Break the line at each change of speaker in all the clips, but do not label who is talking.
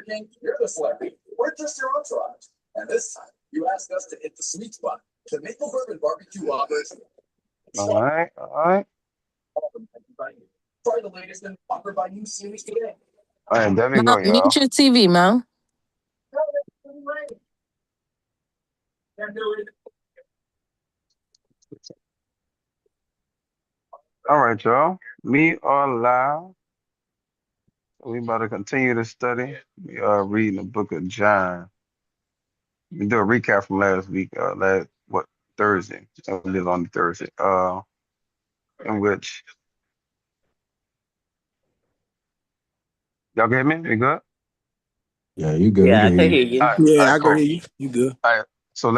King, you're the celebrity. We're just your entourage. And this time, you asked us to hit the sweet spot. The maple bourbon barbecue Whoppers.
All right, all right.
Try the latest in Whopper by new series today.
All right, there we
Mom,
go,
mute
y'all.
your TV, Mom.
All right, y'all. Me or live. We about to continue to study. We are reading the book of John. We do a recap from last week, last what Thursday. We did on Thursday. In which y'all get me? You good?
Yeah, you good. We
Yeah,
can
I
hear
can
you.
hear you.
All
Yeah,
right,
I can
cool.
hear you. You good?
All right. So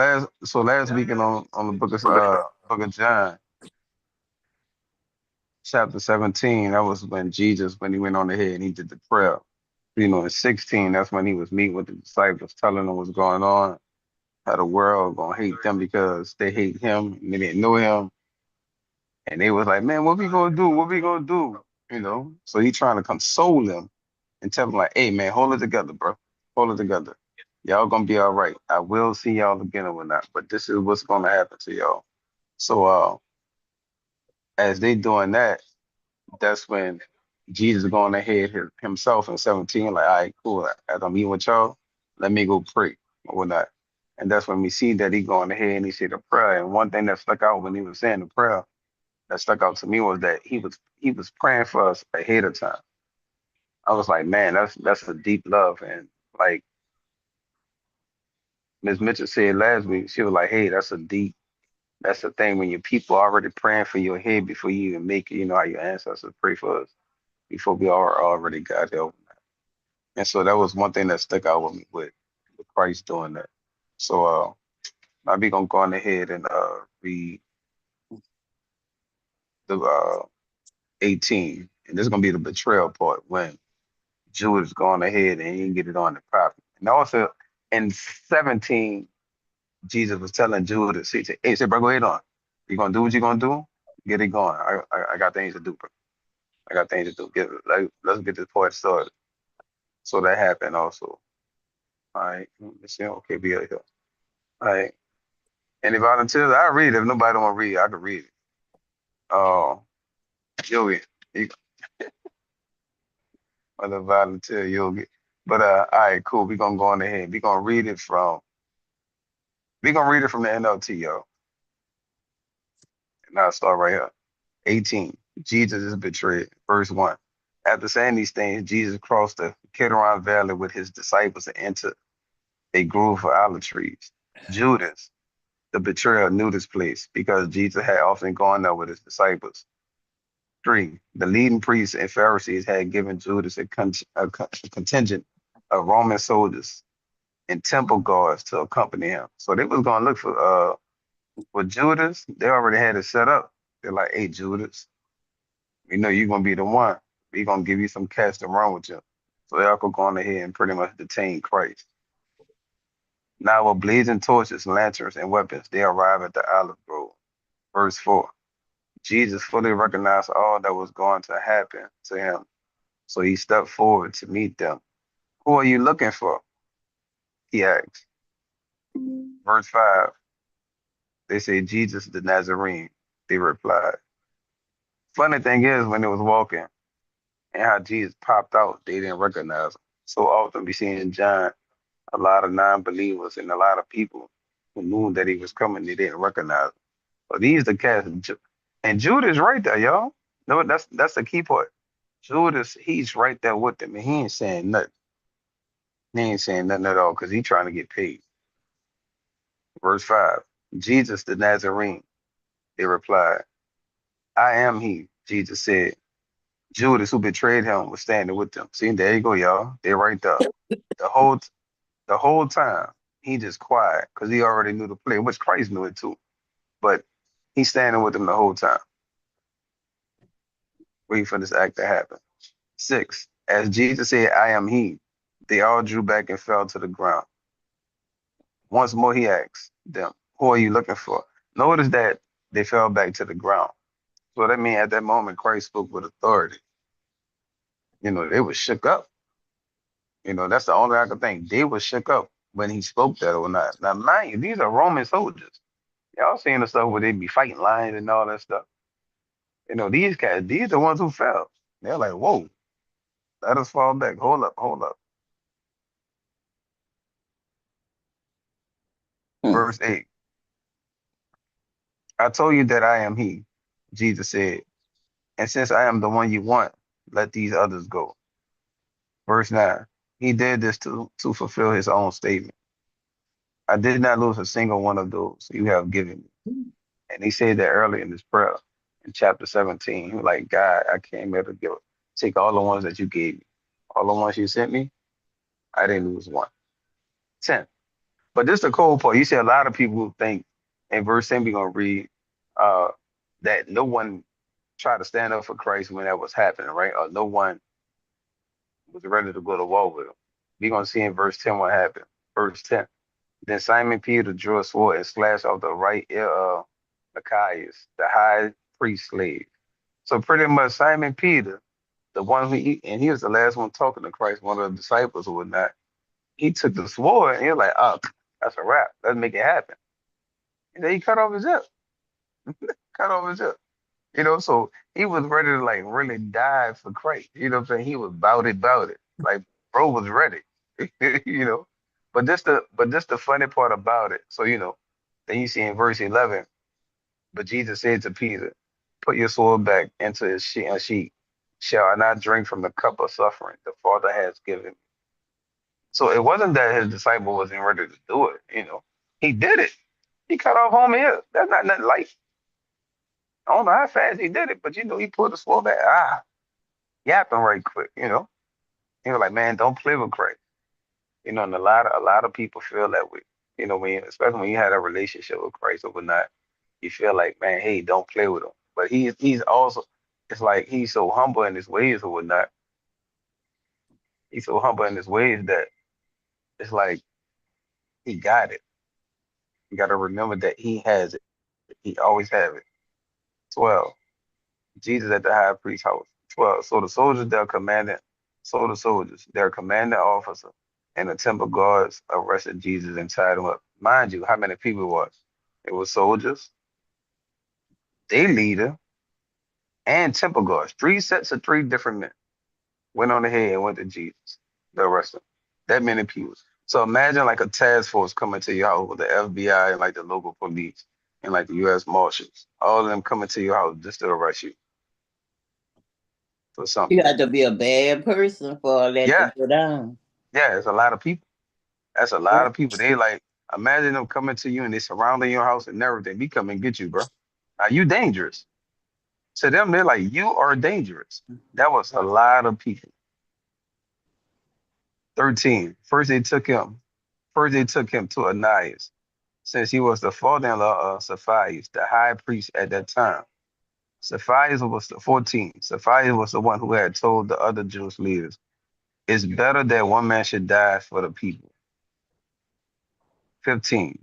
last weekend on the book of John, chapter 17, that was when he went on ahead and he did the prayer. In 16, that's when he was meeting with the disciples, telling them what's going on, how the world gonna hate them because they hate him and they didn't know him. And they was like, man, what we gonna do? What we gonna do? So he trying to console them and tell them like, hey man, hold it together, bro. Hold it together. Y'all gonna be all right. I will see y'all again or whatnot, but this is what's gonna happen to y'all. So as they doing that, that's when Jesus is going ahead himself in 17, like, all right, cool. As I'm eating with y'all, let me go pray or whatnot. And that's when we see that he going ahead and he said the prayer. And one thing that stuck out when he was saying the prayer that stuck out to me was that he was praying for us ahead of time. I was like, man, that's a deep love. And like Ms. Mitchell said last week, she was like, hey, that's the thing when your people already praying for your head before you even make it. You know how your ancestors pray for us before we are already got help. And so that was one thing that stuck out with me with Christ doing that. So now we gonna go on ahead and read the 18. And this is gonna be the betrayal part when Judas going ahead and he didn't get it on the prophet. And also in 17, Jesus was telling Judas, he said, bro, go ahead on. You gonna do what you gonna do? Get it going. I got things to do, bro. I got things to do. Let's get this part started. So that happened also. All right. Let's see. Okay, we are here. All right. Any volunteers? I read it. If nobody don't want to read, I can read it. Oh, Yogi, you other volunteer, Yogi. But all right, cool. We're gonna go on ahead. We're gonna read it from the NLT, y'all. And I'll start right here. 18. Jesus is betrayed. Verse 1. After saying these things, Jesus crossed the Kidron Valley with his disciples and entered a grove of olive trees. Judas, the betrayer, knew this place because Jesus had often gone there with his disciples. 3. The leading priests and Pharisees had given Judas a contingent of Roman soldiers and temple guards to accompany him. So they was gonna look for Judas. They already had it set up. They're like, hey Judas, we know you're gonna be the one. We're gonna give you some cash to run with you. So they could go on ahead and pretty much detain Christ. Now with blazing torches, lanterns, and weapons, they arrive at the olive grove. Verse 4. Jesus fully recognized all that was going to happen to him. So he stepped forward to meet them. Who are you looking for? He asked. Verse 5. They say, Jesus the Nazarene. They replied. Funny thing is, when they was walking and how Jesus popped out, they didn't recognize him. So often we see in John a lot of non-believers and a lot of people who knew that he was coming, they didn't recognize him. But these the cats, and Judas right there, y'all. No, that's the key part. Judas, he's right there with them, and he ain't saying nothing. He ain't saying nothing at all because he's trying to get paid. Verse 5. Jesus the Nazarene. They replied, I am he, Jesus said. Judas, who betrayed him, was standing with them. See, there you go, y'all. They right there. The whole the whole time, he just quiet because he already knew the play, which Christ knew it too. But he's standing with them the whole time, waiting for this act to happen. 6. As Jesus said, I am he, they all drew back and fell to the ground. Once more he asked them, who are you looking for? Notice that they fell back to the ground. So that means at that moment, Christ spoke with authority. They were shook up. That's the only I could think. They were shook up when he spoke that or not. Now, mind you, these are Roman soldiers. Y'all seeing the stuff where they be fighting lions and all that stuff. These guys, these are the ones who fell. They're like, whoa, let us fall back. Hold up, hold up.
Hmm.
Verse 8. I told you that I am he, Jesus said. And since I am the one you want, let these others go. Verse 9. He did this to fulfill his own statement. I did not lose a single one of those you have given me. And he said that earlier in his prayer in chapter 17. He was like, God, I came here to take all the ones that you gave me. All the ones you sent me, I didn't lose one. 10. But this is the cold part. You see a lot of people think in verse 10 we're gonna read uh that no one tried to stand up for Christ when that was happening, right? Or no one was ready to go to war with him. We're gonna see in verse 10 what happened. Verse 10. Then Simon Peter drew a sword and slashed off the right ear of Machias, the high priest slave. So pretty much Simon Peter, the one and he was the last one talking to Christ, one of the disciples or whatnot. He took the sword and he was like, oh, that's a wrap. Let's make it happen. And then he cut off his hip, cut off his hip. So he was ready to like really die for Christ. You know what I'm saying? He was about it. Like bro was ready. you know. But this the funny part about it. So then you see in verse 11, but Jesus said to Peter, put your sword back into his sheath. Shall I not drink from the cup of suffering the Father has given me? So it wasn't that his disciple wasn't ready to do it. He did it. He cut off home here. That's not nothing light. I don't know how fast he did it, but he pulled the sword back. Yapping right quick. He was like, man, don't play with Christ. And a lot of people feel that way. Especially when you had a relationship with Christ or whatnot, you feel like, man, hey, don't play with him. But he's also, it's like he's so humble in his ways or whatnot. He's so humble in his ways that it's like he got it. You got to remember that he has it. He always have it. 12. Jesus at the high priest's house. 12. So the soldiers, their commanding officer, and the temple guards arrested Jesus and tied him up. Mind you, how many people it was? It was soldiers, their leader, and temple guards. Three sets of three different men went on ahead and went to Jesus to arrest him. That many people. So imagine like a task force coming to your house with the FBI and like the local police and like the U.S. Marshals. All of them coming to your house just to arrest you for
You
something.
had to be a bad person for all that to
Yeah,
go down.
yeah, it's a lot of people. That's a lot of people. They like imagine them coming to you and they surrounding your house and everything. We come and get you, bro. Are you dangerous? To them, they're like, you are dangerous. That was a lot of people. 13. First they took him to Ananias, since he was the father-in-law of Sapphira, the high priest at that time. Sapphira was the 14. Sapphira was the one who had told the other Jewish leaders, it's better that one man should die for the people. 15.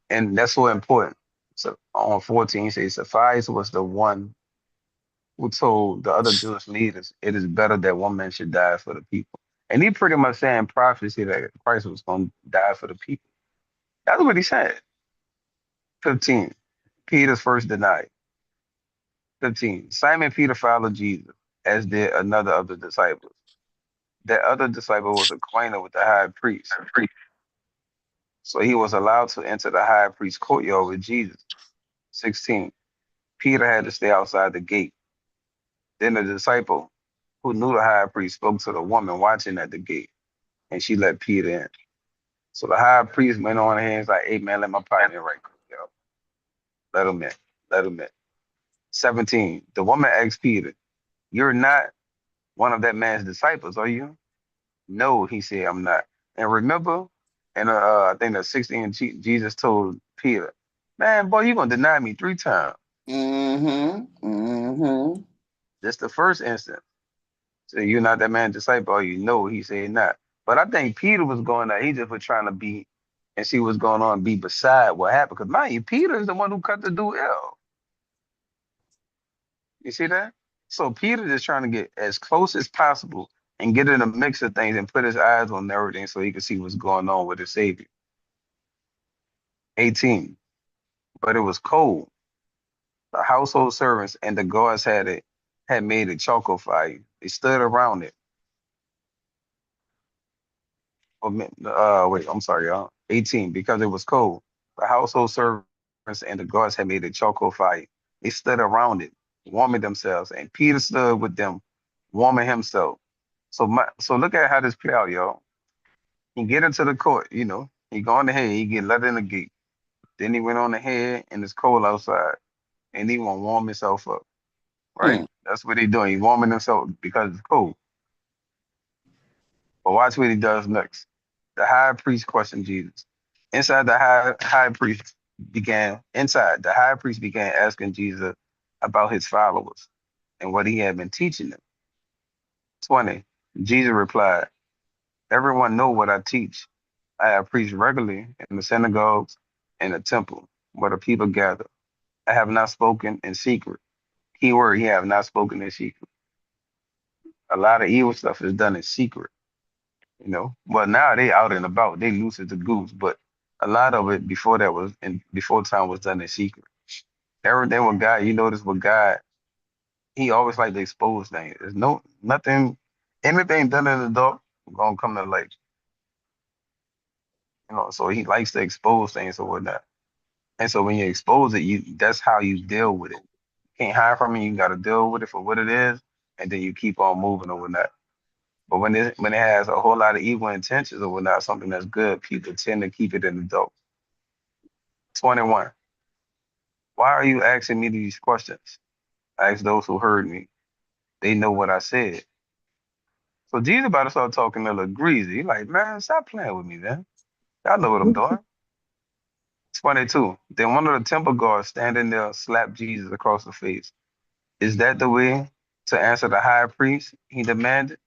And that's so important. So on 14, he says Sapphira was the one who told the other Jewish leaders, it is better that one man should die for the people. And he pretty much saying prophecy that Christ was going to die for the people. That's what he said. 15. Peter's first denial. 15. Simon Peter followed Jesus, as did another of the disciples. That other disciple was acquainted with the high priest. So he was allowed to enter the high priest's courtyard with Jesus. 16. Peter had to stay outside the gate. Then the disciple who knew the high priest spoke to the woman watching at the gate, and she let Peter in. So the high priest went on ahead and was like, hey man, let my partner in right quick, yo. Let him in. Let him in. 17. The woman asked Peter, you're not one of that man's disciples, are you? No, he said, I'm not. And remember, and I think the 16, Jesus told Peter, man, boy, you're going to deny me 3 times.
Mm-hmm. Mm-hmm.
That's the first instance. So you're not that man's disciple, or you know, he said not. But I think Peter was going there. He just was trying to be and see what's going on, be beside what happened. Because mind you, Peter is the one who cut the dude ill. You see that? So Peter is trying to get as close as possible and get in a mix of things and put his eyes on everything so he could see what's going on with his Savior. 18. But it was cold. The household servants and the guards had made a charcoal fire. They stood around it. Wait, I'm sorry, y'all. 18. Because it was cold. The household servants and the guards had made a charcoal fire. They stood around it, warming themselves, and Peter stood with them, warming himself. So look at how this play out, y'all. He get into the court, He go on ahead, he get let in the gate. Then he went on ahead and it's cold outside, and he want to warm himself up, right?
Hmm.
That's what he doing. He warming himself because it's cold. But watch what he does next. The high priest questioned Jesus. Inside, the high priest began asking Jesus about his followers and what he had been teaching them. 20. Jesus replied, everyone know what I teach. I have preached regularly in the synagogues and the temple where the people gather. I have not spoken in secret. Key word, he have not spoken in secret. A lot of evil stuff is done in secret. Well, now they out and about, they loose as the goose, but a lot of it before time was done in secret. Everything with God, you notice with God, he always like to expose things. There's nothing, anything done in the dark gonna come to light. So he likes to expose things or whatnot. And so when you expose it, that's how you deal with it. You can't hide from it, you gotta deal with it for what it is, and then you keep on moving or whatnot. But when it has a whole lot of evil intentions or whatnot, something that's good, people tend to keep it in the dark. 21. Why are you asking me these questions? Ask those who heard me. They know what I said. So Jesus about to start talking a little greasy. He like, man, stop playing with me, man. Y'all know what I'm doing. 22. Then one of the temple guards standing there slapped Jesus across the face. Is that the way to answer the high priest? He demanded.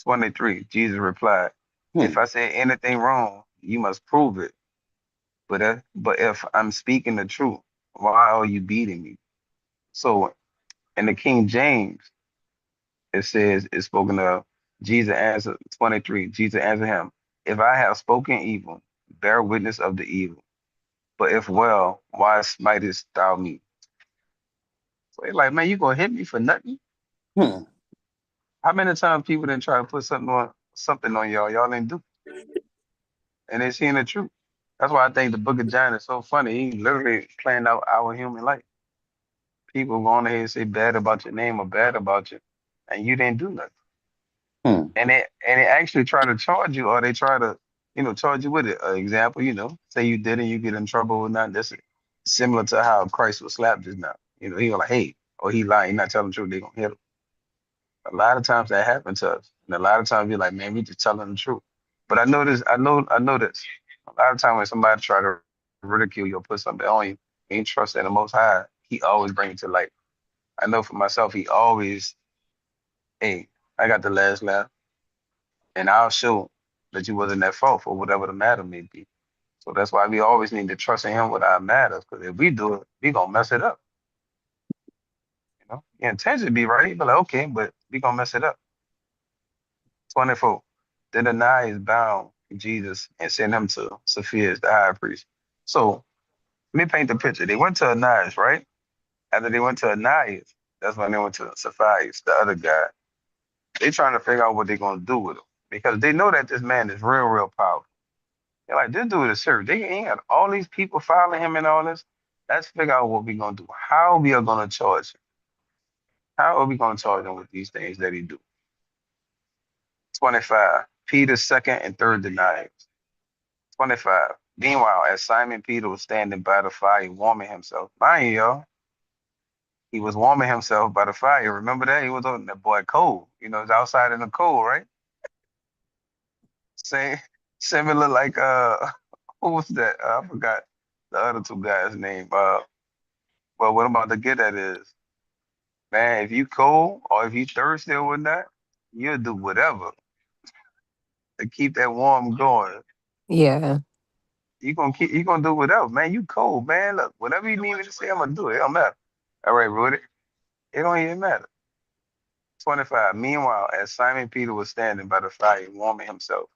23. Jesus replied,
Hmm.
if I say anything wrong, you must prove it. But if I'm speaking the truth, why are you beating me? So in the King James, it says it's spoken of. Jesus answered 23. Jesus answered him, if I have spoken evil, bear witness of the evil. But if well, why smitest thou me? So they're like, man, you gonna hit me for nothing?
Hmm.
How many times people didn't try to put something on y'all? Y'all didn't do, and they seeing the truth. That's why I think the Book of John is so funny. He literally playing out our human life. People going ahead and say bad about your name or bad about you, and you didn't do nothing.
Hmm.
And they actually try to charge you, or they try to, charge you with it. Example, say you did and you get in trouble or not. That's similar to how Christ was slapped just now. He was like, hey, or he lying, he not telling the truth, they gonna hit him. A lot of times that happens to us. And a lot of times you're like, man, we just telling the truth. But I know this. A lot of times when somebody try to ridicule you or put something on you, ain't trust in the most high, he always brings it to light. I know for myself, he always, hey, I got the last laugh, and I'll show that you wasn't at fault for whatever the matter may be. So that's why we always need to trust in him with our matters. Because if we do it, we gonna mess it up. Your intention be right, but like, okay, but we gonna mess it up. 24. Then Ananias bound Jesus and sent him to Sapphias, the high priest. So let me paint the picture. They went to Ananias, right? After they went to Ananias, that's when they went to Sapphias, the other guy. They trying to figure out what they're gonna do with him because they know that this man is real, real powerful. They're like, this dude is serious. They ain't got all these people following him and all this. Let's figure out what we're gonna do. How we are gonna charge him. How are we gonna charge him with these things that he do? 25. Peter's second and third denials. 25. Meanwhile, as Simon Peter was standing by the fire warming himself, mind you, y'all, he was warming himself by the fire. Remember that? He was on that boy cold. It's outside in the cold, right? Same, similar like who was that? I forgot the other two guys' name. But what I'm about to get at is, man, if you cold or if you thirsty or whatnot, you'll do whatever to keep that warm going.
Yeah.
You gonna do whatever, man. You cold, man. Look, whatever you need me to say, I'm gonna do it. It don't matter. All right, Rudy. It don't even matter. 25. Meanwhile, as Simon Peter was standing by the fire warming himself,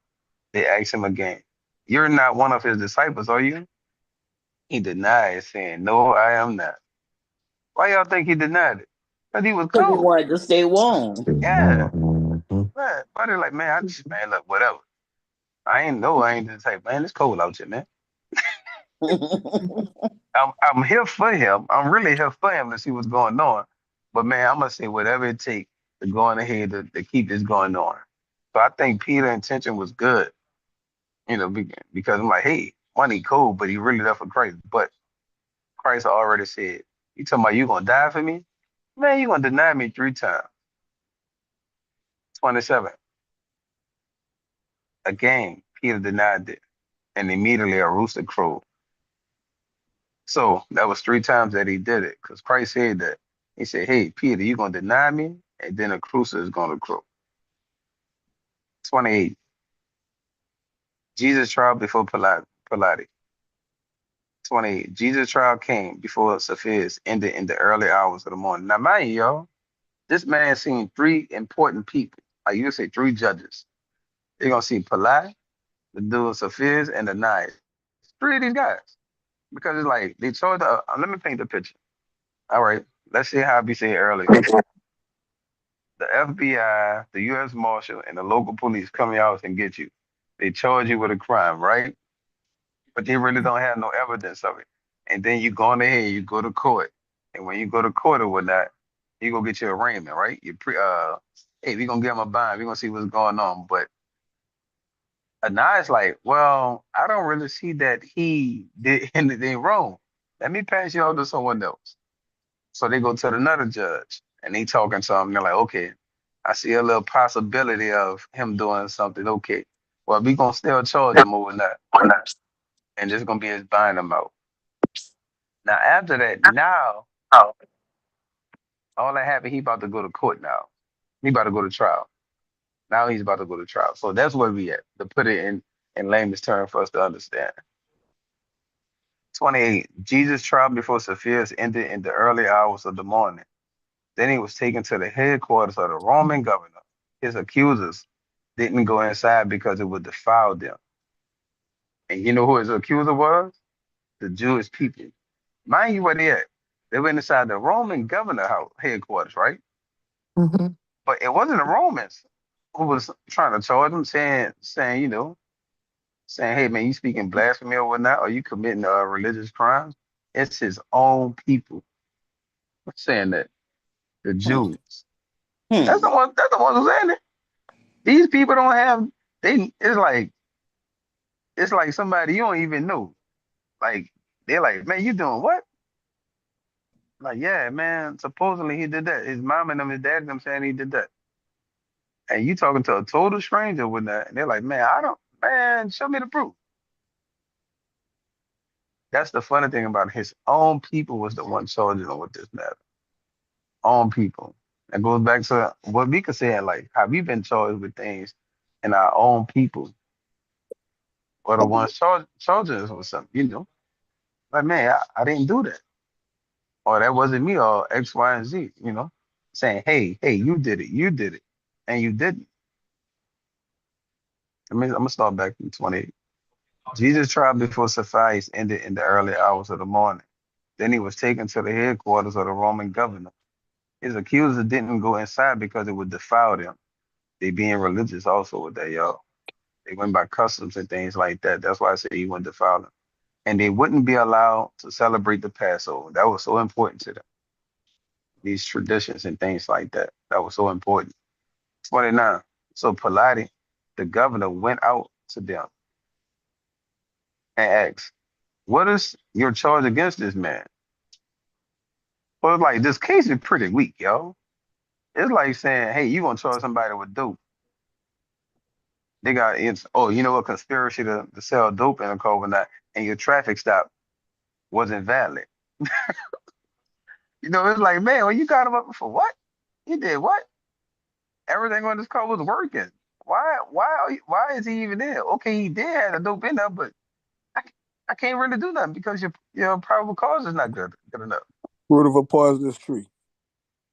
they asked him again, "You're not one of his disciples, are you?" He denied, saying, "No, I am not." Why y'all think he denied it? Because he was
Because he
cold.
wanted to stay warm.
Yeah.
Mhm.
Man, but they're like, man, man, look, whatever. I ain't the type, man, it's cold out here, man. I'm here for him. I'm really here for him to see what's going on. But man, I'm gonna say whatever it takes to go on ahead to keep this going on. So I think Peter's intention was good, because I'm like, hey, money cool, but he really left for Christ. But Christ already said, "You talking about you gonna die for me? Man, you gonna deny me 3 times." 27. Again, Peter denied it, and immediately a rooster crowed. So that was 3 times that he did it, because Christ said that. He said, "Hey, Peter, you gonna deny me, and then a rooster is gonna crow." 28. Jesus trial before Pilate. 28. Jesus trial came before Cepheus ended in the early hours of the morning. Now, mind you, y'all, this man seen 3 important people. I used to say 3 judges. They're gonna see Pilate, the dude Cepheus, and the knife. 3 of these guys. Because it's like they told let me paint the picture. All right, let's see how I be saying earlier. The FBI, the U.S. Marshal, and the local police come to your house and get you. They charge you with a crime, right? But they really don't have no evidence of it. And then you go on ahead, you go to court. And when you go to court or whatnot, you go get your arraignment, right? Hey, we gonna give him a bond, we gonna see what's going on. But now it's like, well, I don't really see that he did anything wrong. Let me pass you on to someone else. So they go to another judge and they talking to him. They're like, okay, I see a little possibility of him doing something. Okay, well, we gonna still charge him over that, and this gonna be his buying him out. Now after that, now all that happened, he about to go to court now. He about to go to trial. Now he's about to go to trial. So that's where we at, to put it in layman's term for us to understand. 28. Jesus' trial before Cepheus ended in the early hours of the morning. Then he was taken to the headquarters of the Roman governor. His accusers didn't go inside because it would defile them. And you know who his accuser was? The Jewish people. Mind you, where they at? They went inside the Roman governor house headquarters, right?
Hmm.
But it wasn't the Romans who was trying to charge him, saying, "Hey man, you speaking blasphemy or whatnot? Are you committing religious crimes?" It's his own people saying that, the Jews. That's the
Hmm.
one. That's the ones who's saying it. These people don't have. They. It's like somebody you don't even know. Like they're like, man, you doing what? Like, yeah, man. Supposedly he did that. His mom and them, his dad and them saying he did that. And you talking to a total stranger with that, and they're like, man, I don't. Man, show me the proof. That's the funny thing about it. His own people was the one charging him with this matter. Own people. That goes back to what Mika said, like, have we been charged with things and our own people or the ones charging us with something? Like, man, I didn't do that. Or that wasn't me, or X, Y, and Z, saying, hey, you did it, and you didn't. I'm gonna start back from 28. Jesus' trial before Cepheus ended in the early hours of the morning. Then he was taken to the headquarters of the Roman governor. His accusers didn't go inside because it would defile them. They being religious also with that, y'all. They went by customs and things like that. That's why I say he wouldn't defile them. And they wouldn't be allowed to celebrate the Passover. That was so important to them. These traditions and things like that. That was so important. 29. So Pilate, the governor, went out to them and asked, "What is your charge against this man?" Well, it's like this case is pretty weak, yo. It's like saying, "Hey, you gonna charge somebody with dope? You know what, conspiracy to sell dope in a overnight, and your traffic stop wasn't valid." It's like, man, when you got him up for what? He did what? Everything on this car was working. Why is he even there? Okay, he did have the dope in there, but I, I can't really do nothing because your probable cause is not good enough.
Root of a poisonous tree.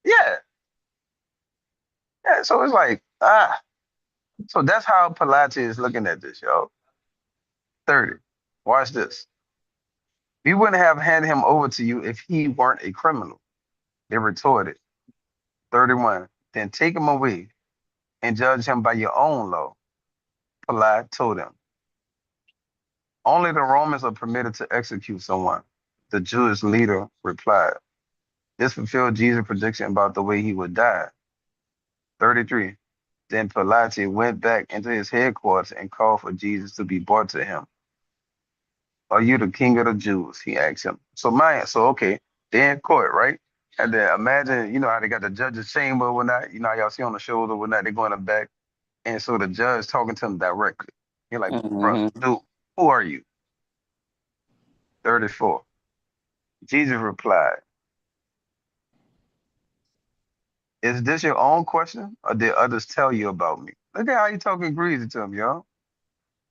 Yeah. Yeah, so it's like, so that's how Pilate is looking at this, yo. 30. Watch this. We wouldn't have handed him over to you if he weren't a criminal. They retorted. 31. Then take him away and judge him by your own law. Pilate told him. Only the Romans are permitted to execute someone. The Jewish leader replied. This fulfilled Jesus' prediction about the way he would die. 33. Then Pilate went back into his headquarters and called for Jesus to be brought to him. Are you the king of the Jews? He asked him. So okay, they're in court, right? And then imagine, you know how they got the judge's chamber or whatnot, you know how y'all see on the shows or whatnot, they're going to back. And so the judge talking to him directly. You're like, bro,
Mm-hmm.
dude, who are you? 34. Jesus replied, is this your own question, or did others tell you about me? Look at how you talking greasy to him, y'all.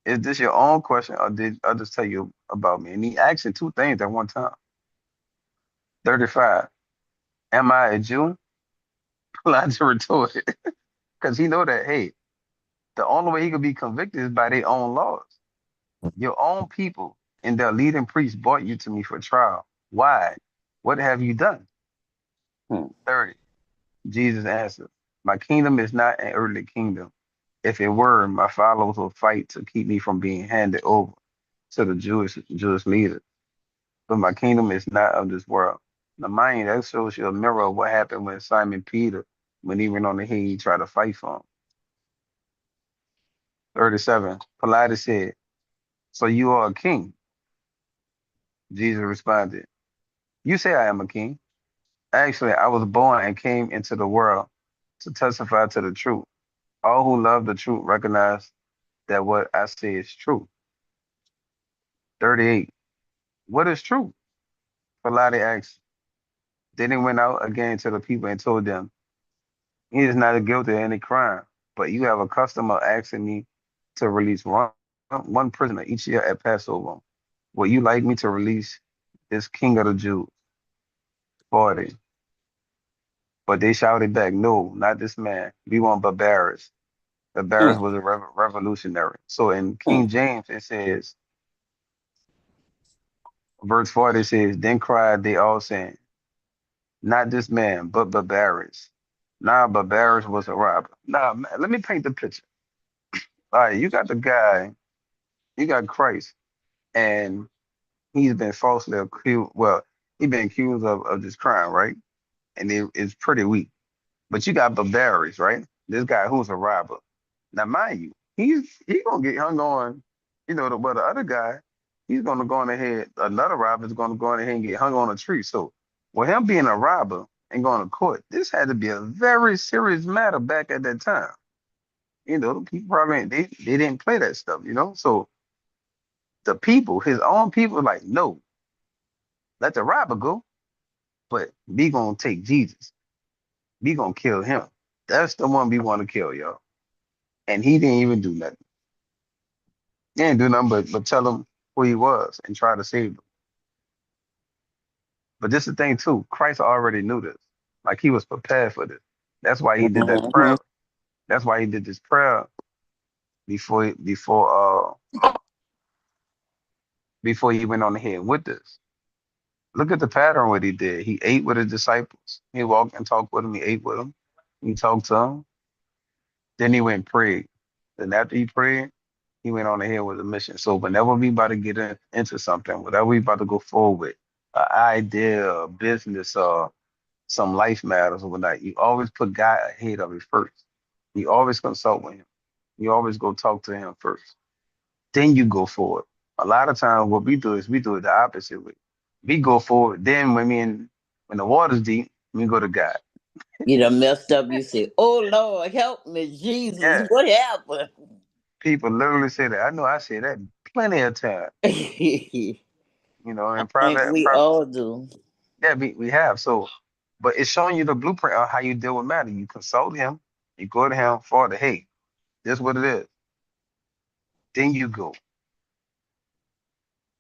Is this your own question, or did others tell you about me? And he asked him two things at one time. 35. Am I a Jew? Elijah retorted, because he know that, hey, the only way he could be convicted is by their own laws. Your own people and their leading priests brought you to me for trial. Why? What have you done?
Hmm.
30. Jesus answered, my kingdom is not an earthly kingdom. If it were, my followers would fight to keep me from being handed over to the Jewish leaders. But my kingdom is not of this world. Now, mind you, that shows you a mirror of what happened when Simon Peter, when he went on the hill, he tried to fight for him. 37. Pilate said, so you are a king? Jesus responded, you say I am a king. Actually, I was born and came into the world to testify to the truth. All who love the truth recognize that what I say is true. 38. What is true? Pilate asked. Then he went out again to the people and told them, he is not guilty of any crime, but you have a custom of asking me to release one prisoner each year at Passover. Would you like me to release this king of the Jews? 40. But they shouted back, no, not this man. We want Barabbas. Barabbas was a revolutionary. So in
Hmm.
King James, it says, verse 40 says, then cried they all saying, not this man, but Barabbas. Now Barabbas was a robber. Now, man, let me paint the picture. All right, you got the guy, you got Christ, and he's been falsely accused. Well, he's been accused of this crime, right? And it's pretty weak. But you got Barbarians, right? This guy who's a robber. Now, mind you, he's gonna get hung on, but the other guy, he's gonna go on ahead, another robber is gonna go on ahead and get hung on a tree. So with him being a robber and going to court, this had to be a very serious matter back at that time. The people probably they didn't play that stuff. So the people, his own people, like, no, let the robber go, but we gonna take Jesus. We gonna kill him. That's the one we want to kill, y'all. And he didn't even do nothing. He didn't do nothing but tell him who he was and try to save him. But this is the thing too. Christ already knew this. Like he was prepared for this. That's why he did that
Mm-hmm.
prayer. That's why he did this prayer before he went on ahead with this. Look at the pattern what he did. He ate with his disciples. He walked and talked with them. He ate with them. He talked to them. Then he went and prayed. Then after he prayed, he went on ahead with a mission. So whenever we about to get into something, whatever we about to go forward with, an idea, a business, or some life matters or whatnot, you always put God ahead of it first. You always consult with him. You always go talk to him first. Then you go forward. A lot of times what we do is we do it the opposite way. We go forward. Then when the water's deep, we go to God.
You done messed up. You say, "Oh Lord, help me, Jesus!
Yeah.
What happened?"
People literally say that. I know I say that plenty of times.
I
In
think we
private,
all do.
yeah, we have. So, but it's showing you the blueprint of how you deal with matter. You consult him, you go to him for the hey, this what it is. Then you go.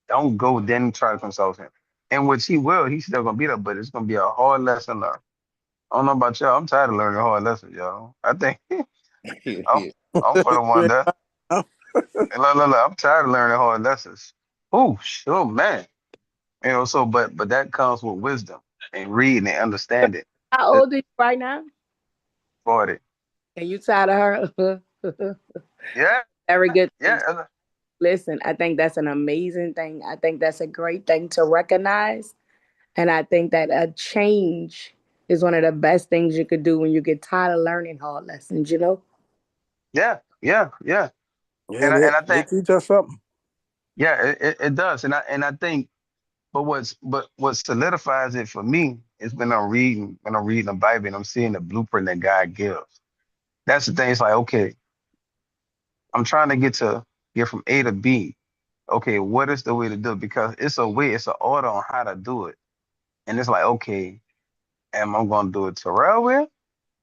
Don't go then try to consult him. And which he will, he's still gonna be there, but it's gonna be a hard lesson learned. I don't know about y'all. I'm tired of learning hard lessons, y'all. I think I'm I'm for the one
Yeah.
that look, I'm tired of learning hard lessons. Oh, sure, man. So but that comes with wisdom and reading and understanding.
How
This
old are you right now?
40.
And you tired of her?
Yeah,
Very good thing.
yeah.
Listen, I think that's an amazing thing. I think that's a great thing to recognize. And I think that a change is one of the best things you could do when you get tired of learning hard lessons, you know?
Yeah, yeah, yeah.
Yeah,
And I
they
think
teach us something.
yeah, it does. And I think but what solidifies it for me is when I'm reading the Bible and I'm seeing the blueprint that God gives. That's the thing. It's like, okay, I'm trying to get from A to B. Okay, what is the way to do it? Because it's a way, it's an order on how to do it. And it's like, okay, am I gonna do it Terrell way?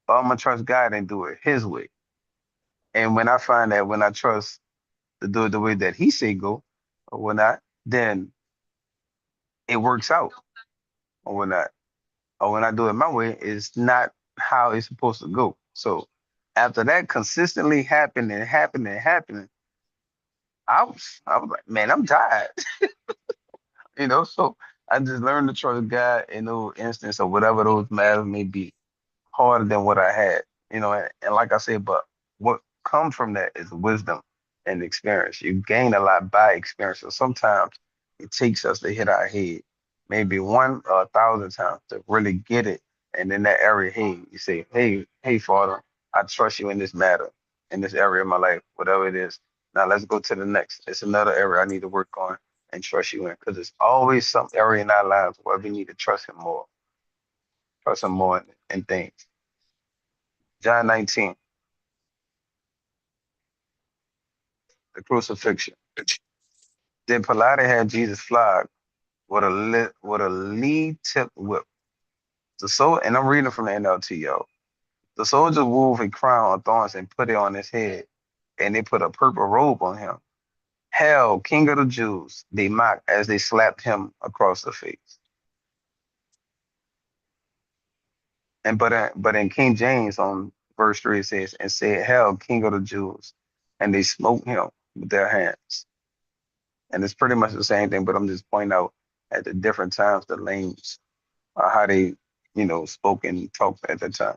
Or I'm gonna trust God and do it his way. And when I find that when I trust to do it the way that he say go or whatnot, then it works out or whatnot. Or when I do it my way, it's not how it's supposed to go. So after that consistently happening, I was like, man, I'm tired. So I just learned to trust God in those instances or whatever those matters may be harder than what I had, and like I said, but what comes from that is wisdom and experience. You gain a lot by experience. So sometimes it takes us to hit our head, maybe one or 1,000 times to really get it. And in that area, hey, you say, hey, Father, I trust you in this matter, in this area of my life, whatever it is. Now let's go to the next. It's another area I need to work on and trust you in, because there's always some area in our lives where we need to trust him more in things. John 19, the crucifixion. Then Pilate had Jesus flogged with a lead tip whip. And I'm reading from the NLT, yo. The soldiers wove a crown of thorns and put it on his head, and they put a purple robe on him. Hail, King of the Jews! They mocked as they slapped him across the face. And but in King James on verse 3 it says, and said, Hail, King of the Jews! And they smote him with their hands. And it's pretty much the same thing, but I'm just pointing out at the different times the names, how they, spoke and talked at the time.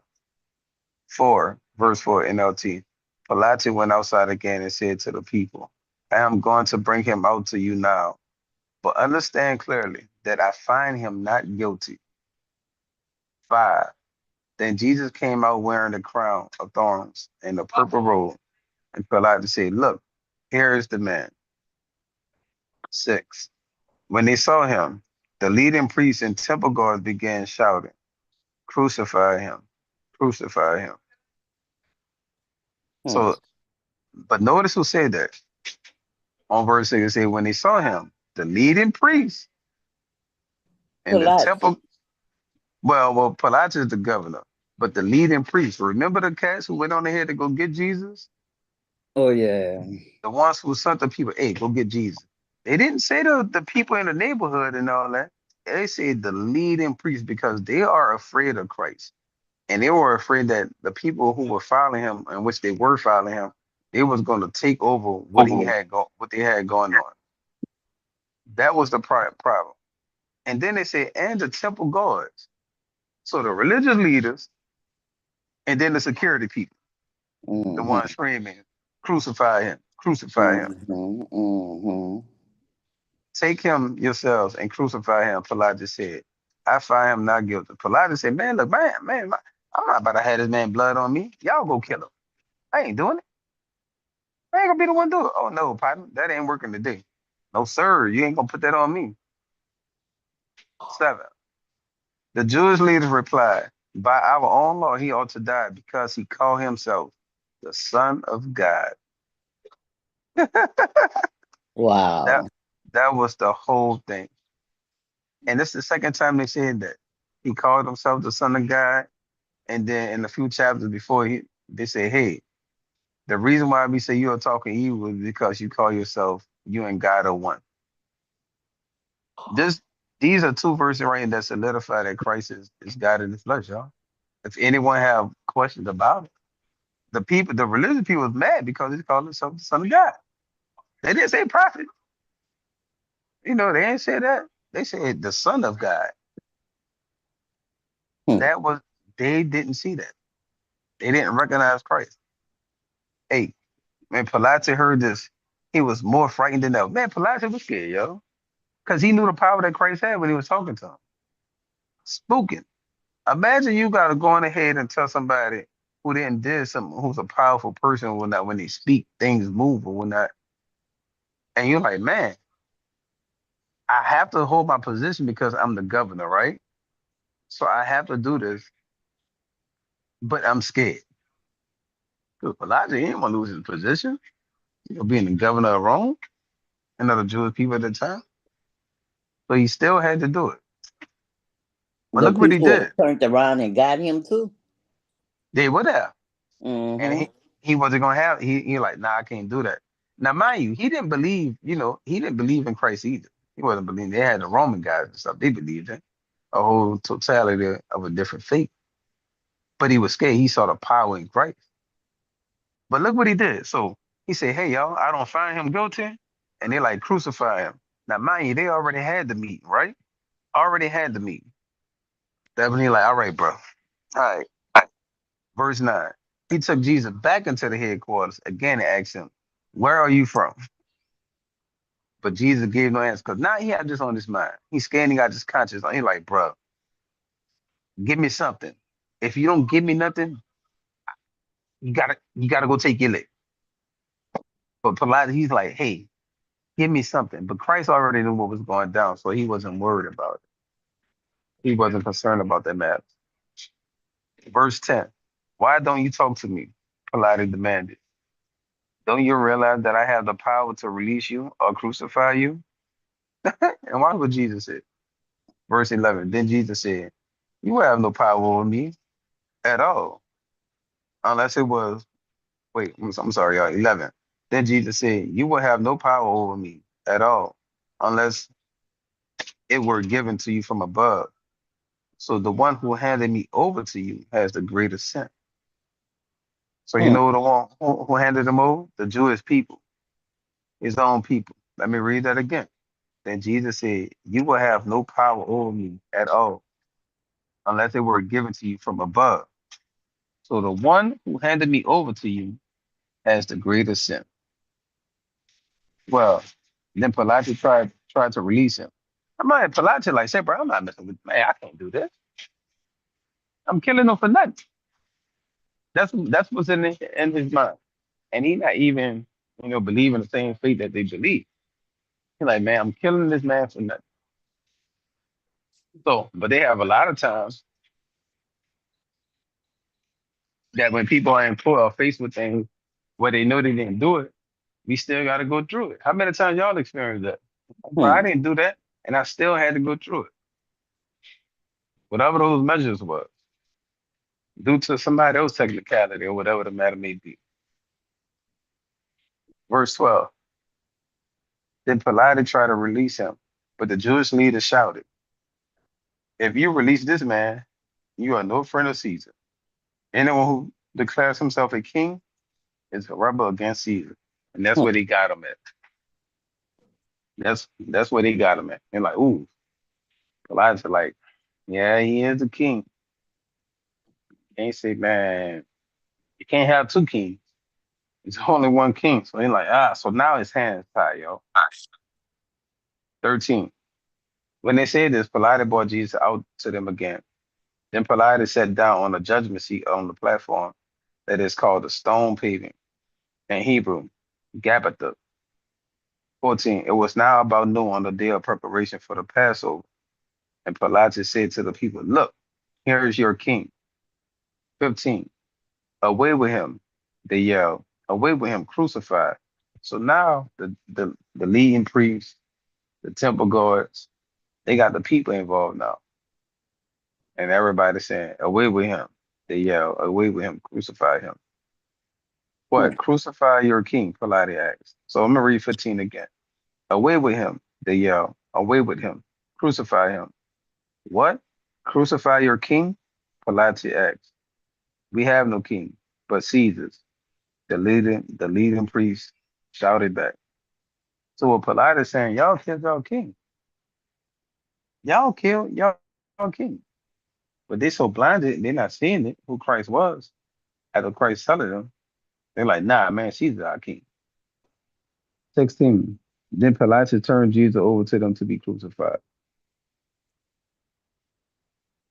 4, verse 4 NLT. Pilate went outside again and said to the people, I am going to bring him out to you now, but understand clearly that I find him not guilty. 5. Then Jesus came out wearing the crown of thorns and the purple robe, and Pilate said, Look, here is the man. 6. When they saw him, the leading priests and temple guards began shouting, Crucify him, crucify him.
Hmm.
So, but notice who said that. On verse 6, it said, when they saw him, the leading priests and the
Pilates.
temple, well, Pilatus is the governor, but the leading priests, remember the cats who went on ahead to go get Jesus?
Oh yeah.
The ones who sent the people, hey, go get Jesus. They didn't say the people in the neighborhood and all that. They said the leading priests because they are afraid of Christ. And they were afraid that the people who were following him, and which they were following him, they was going to take over what they had going on. That was the problem. And then they said, and the temple guards. So the religious leaders, and then the security people, the
Mm-hmm.
ones screaming, crucify him, crucify him.
Mm-hmm. Mm-hmm.
Take him yourselves and crucify him, Pilate said. I find him not guilty. Pilate said, man, look, I'm not about to have this man blood on me. Y'all go kill him. I ain't doing it. I ain't gonna be the one to do it. Oh no, partner, that ain't working today. No, sir, you ain't gonna put that on me. 7. The Jewish leaders replied, by our own law, he ought to die because he called himself the Son of God. that
Wow.
that was the whole thing. And this is the second time they said that. He called himself the Son of God. And then in a few chapters before they say, hey, the reason why we say you are talking evil is because you call yourself you and God are one. This These are two verses right here that solidify that Christ is God in the flesh, y'all. If anyone have questions about it, the religious people was mad because he called himself the son of God. They didn't say prophet. They didn't say that. They said the son of God.
Hmm.
That was they didn't see that. They didn't recognize Christ. Hey, when Pilate heard this, he was more frightened than ever. Man, Pilate was scared, yo, because he knew the power that Christ had when he was talking to him. Spoken. Imagine you gotta go on ahead and tell somebody who didn't did something, who's a powerful person or whatnot, when they speak, things move or whatnot. And you're like, man, I have to hold my position because I'm the governor, right? So I have to do this, but I'm scared. Because Elijah he didn't want to lose his position, being the governor of Rome and other Jewish people at the time. So he still had to do it. But
The
look what he
people
did.
turned around and got him too.
They were there. And
Mm-hmm.
he wasn't gonna have he like, nah, I can't do that. Now, mind you, he didn't believe, he didn't believe in Christ either. He wasn't believing. They had the Roman guys and stuff. They believed in a whole totality of a different faith. But he was scared. He saw the power in Christ. But look what he did. So he said, hey, y'all, I don't find him guilty. And they like crucify him. Now, mind you, they already had the meeting, right? Already had the meeting. That when he like, all right, bro. All right. Verse 9. He took Jesus back into the headquarters again and asked him, where are you from? But Jesus gave no answer because now he had this on his mind. He's scared he got this conscience on. He like, bro, give me something. If you don't give me nothing, you gotta go take your lick. But Pilate, he's like, hey, give me something. But Christ already knew what was going down, so he wasn't worried about it. He wasn't concerned about that matter. Verse 10. Why don't you talk to me? Pilate demanded. Don't you realize that I have the power to release you or crucify you? And why would Jesus say? Verse 11. Then Jesus said, you have no power over me at all, unless it was, wait, I'm sorry, 11. Then Jesus said, you will have no power over me at all, unless it were given to you from above. So the one who handed me over to you has the greatest sin. So you
Hmm.
know the one who handed him over? The Jewish people, his own people. Let me read that again. Then Jesus said, you will have no power over me at all, unless it were given to you from above. So the one who handed me over to you has the greatest sin. Well, then Pilate tried to release him. I'm not Pilate like say, bro, I'm not messing with man, I can't do this. I'm killing him for nothing. That's what's in his mind. And he not even, believing the same faith that they believe. He's like, man, I'm killing this man for nothing. So, but they have a lot of times that when people are in court or faced with things where they know they didn't do it, we still got to go through it. How many times y'all experienced that? Bro, I
Hmm.
didn't do that, and I still had to go through it, whatever those measures were, due to somebody else's technicality or whatever the matter may be. Verse 12. Then Pilate tried to release him, but the Jewish leader shouted, if you release this man, you are no friend of Caesar. Anyone who declares himself a king is a rebel against Caesar. And that's
Hmm.
where they got him at. That's where they got him at. They're like, ooh, Pilate's like, yeah, he is a king. Can't say, man, you can't have two kings. It's only one king. So they're like, so now his hands tied, yo. 13. When they said this, Pilate brought Jesus out to them again. Then Pilate sat down on the judgment seat on the platform that is called the stone paving in Hebrew, Gabbatha. 14. It was now about noon on the day of preparation for the Passover. And Pilate said to the people, look, here is your king. 15. Away with him, they yelled. Away with him, crucified. So now the leading priests, the temple guards, they got the people involved now. And everybody saying, away with him. They yell, away with him, crucify him.
Hmm.
What? Crucify your king, Pilate asked. So I'm going to read 15 again. Away with him, they yell, away with him, crucify him. What? Crucify your king? Pilate asked. We have no king, but Caesar's. The leading priest shouted back. So what Pilate is saying, y'all killed y'all king. Y'all killed y'all king. But they so blinded, they're not seeing it, who Christ was. After Christ telling them, they're like, nah, man, Caesar our king. 16. Then Pilate turned Jesus over to them to be crucified.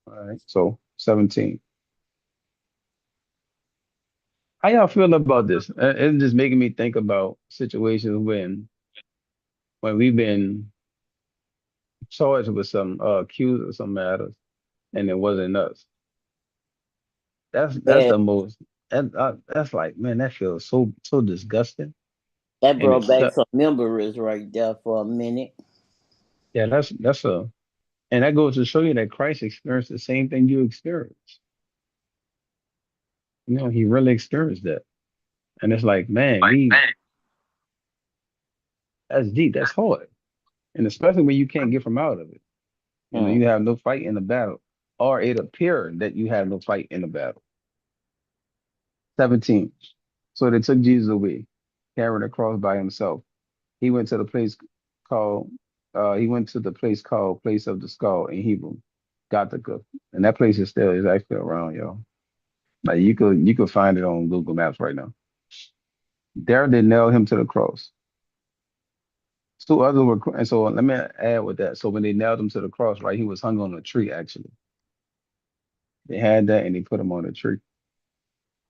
All right. So 17. How y'all feel about this? It's just making me think about situations when we've been charged with some accused of some matters and it wasn't us. That's
Yeah,
the most that's like, man, that feels so disgusting.
that
And
brought
it's
back some memories right there for a minute.
yeah, that's a and that goes to show you that Christ experienced the same thing you experienced. You know, he really experienced that. And it's like, man, we that's deep, that's hard. And especially when you can't get from out of it. You know,
Hmm.
you have no fight in the battle. Or it appeared that you have no fight in the battle. 17. So they took Jesus away, carrying the cross by himself. He went to the place called he went to the place called Place of the Skull in Hebrew, Gothica. And that place is actually around, y'all. Like you could find it on Google Maps right now. There they nailed him to the cross. Two others were, and so let me add with that. So when they nailed him to the cross, right, he was hung on a tree. Actually, they had that and they put him on a tree.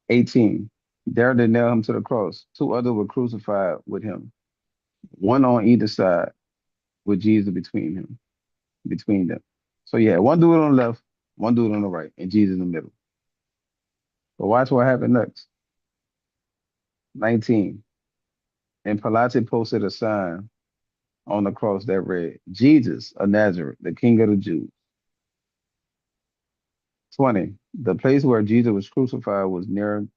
18. There they nailed him to the cross. Two others were crucified with him, one on either side, with Jesus between them. So yeah, one dude on the left, one dude on the right, and Jesus in the middle. But watch what happened next. 19. And Pilate posted a sign on the cross that read, Jesus of Nazareth, the King of the Jews. 20. The place where Jesus was crucified was near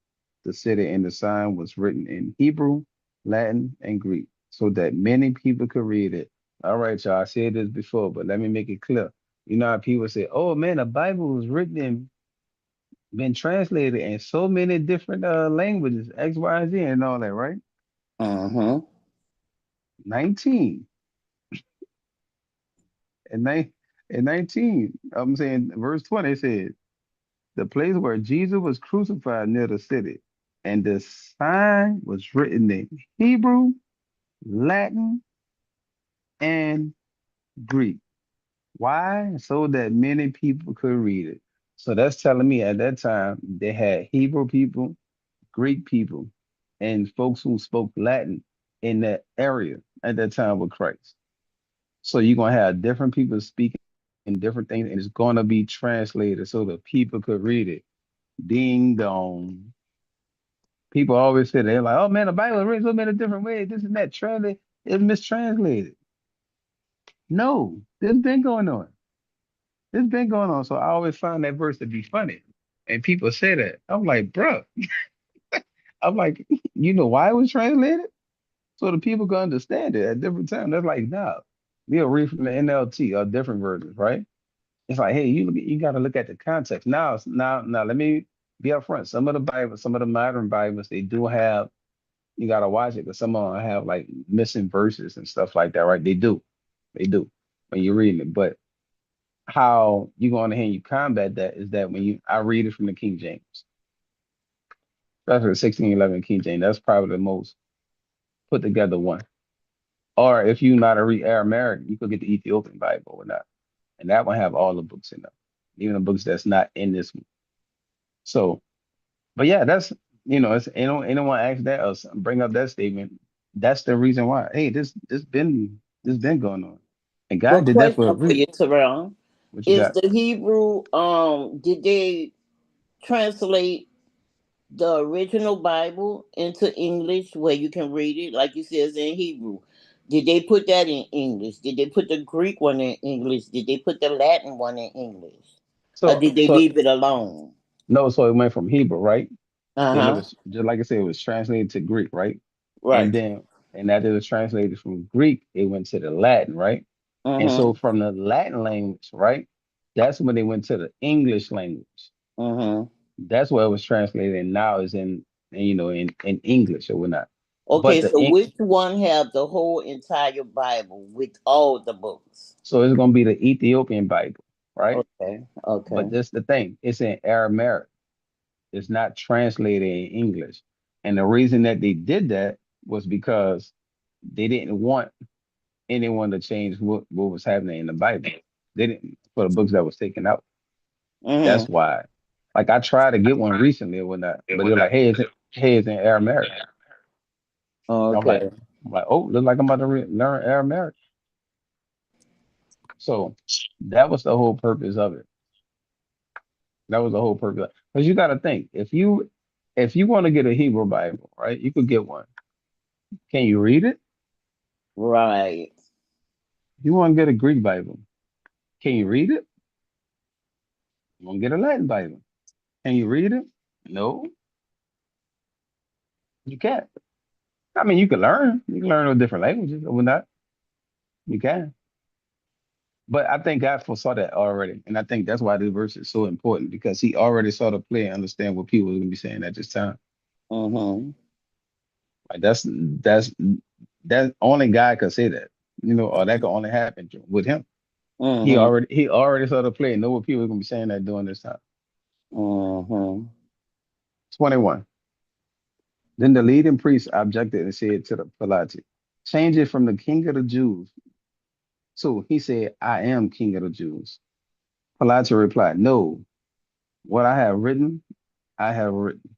the city, and the sign was written in Hebrew, Latin, and Greek, so that many people could read it. All right, y'all, I said this before, but let me make it clear. You know how people say, oh man, the Bible was written in, been translated in so many different languages, X, Y, Z, and all that, right?
Mm-hmm.
19. And, nine, and 19, I'm saying verse 20 says, the place where Jesus was crucified near the city. And the sign was written in Hebrew, Latin, and Greek. Why? So that many people could read it. So that's telling me at that time they had Hebrew people, Greek people, and folks who spoke Latin in that area at that time with Christ. So you're gonna have different people speaking different things, and it's gonna be translated so that people could read it. Ding dong. People always say they're like, "Oh man, the Bible is written so many different ways. This and that. Translate it's mistranslated." No, this been going on. This been going on. So I always find that verse to be funny, and people say that. I'm like, bro. I'm like, you know why it was translated? So the people can understand it at different times. That's like, nah, we'll read from the NLT or different versions, right? It's like, hey, you got to look at the context. Now, let me be upfront. Some of the Bibles, some of the modern Bibles, they do have, you got to watch it because some of them have like missing verses and stuff like that, right? They do when you're reading it. But how you go on ahead and you combat that is that I read it from the King James, especially the 1611 King James, that's probably the most put together one. Or if you not a read Aramaic, you could get the Ethiopian Bible or not. And that one have all the books in them, even the books that's not in this one. So, but yeah, that's it's anyone ask that or bring up that statement. That's the reason why. Hey, this been going on, and
Well,
God did that for a
question for
reason.
you, Terrell.
What you
Is
got?
the Hebrew did they translate the original Bible into English where you can read it like it says in Hebrew? Did they put that in English? Did they put the Greek one in English? Did they put the Latin one in English? Or
So
did they
so
leave it alone?
no, so it went from Hebrew, right? Then it
Uh-huh.
was just like I said, it was translated to Greek, right? And
Right.
then and after it was translated from Greek, it went to the Latin, right? And so
Mm-hmm.
from the Latin language, right? That's when they went to the English language.
Mm-hmm.
That's where it was translated, and now is in English or whatnot. But
Okay, so which one have the whole entire Bible with all the books?
so it's gonna be the Ethiopian Bible, right?
Okay,
But
okay.
this the thing, it's in Aramaic. It's not translated in English. And the reason that they did that was because they didn't want anyone to change what was happening in the Bible. They didn't for the books that was taken out.
Mm-hmm.
That's why. Like I tried to get one recently or whatnot, but they're like, hey, it's in Aramaic. I'm like,
Okay.
oh, look like I'm about to learn Aramaic. So that was the whole purpose of it. That was the whole purpose. Because you got to think, if you want to get a Hebrew Bible, right, you could get one. Can you read it?
Right.
If you want to get a Greek Bible, can you read it? You want to get a Latin Bible? Can you read it? No, you can't. I mean, you can learn. You can learn those different languages or whatnot. You can. But I think God foresaw that already. And I think that's why this verse is so important because he already saw the play and understand what people are going to be saying at this time.
Mm-hmm.
Like that's only God could say that, or that could only happen with him.
Mm-hmm.
He already saw the play and know what people are going to be saying that during this time.
Mm-hmm.
21. Then the leading priest objected and said to the Pilate, change it from the king of the Jews. So he said, I am king of the Jews. Pilate replied, no, what I have written, I have written.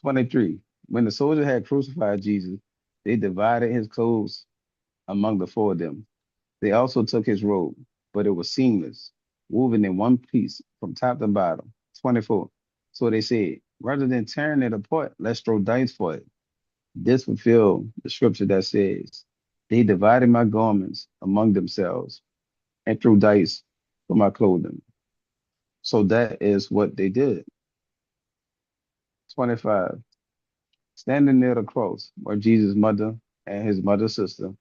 23. When the soldier had crucified Jesus, they divided his clothes among the four of them. They also took his robe, but it was seamless, woven in one piece from top to bottom. 24. So they said, rather than tearing it apart, let's throw dice for it. This fulfilled the scripture that says, they divided my garments among themselves and threw dice for my clothing. So that is what they did. 25. Standing near the cross were Jesus' mother and his mother's sister,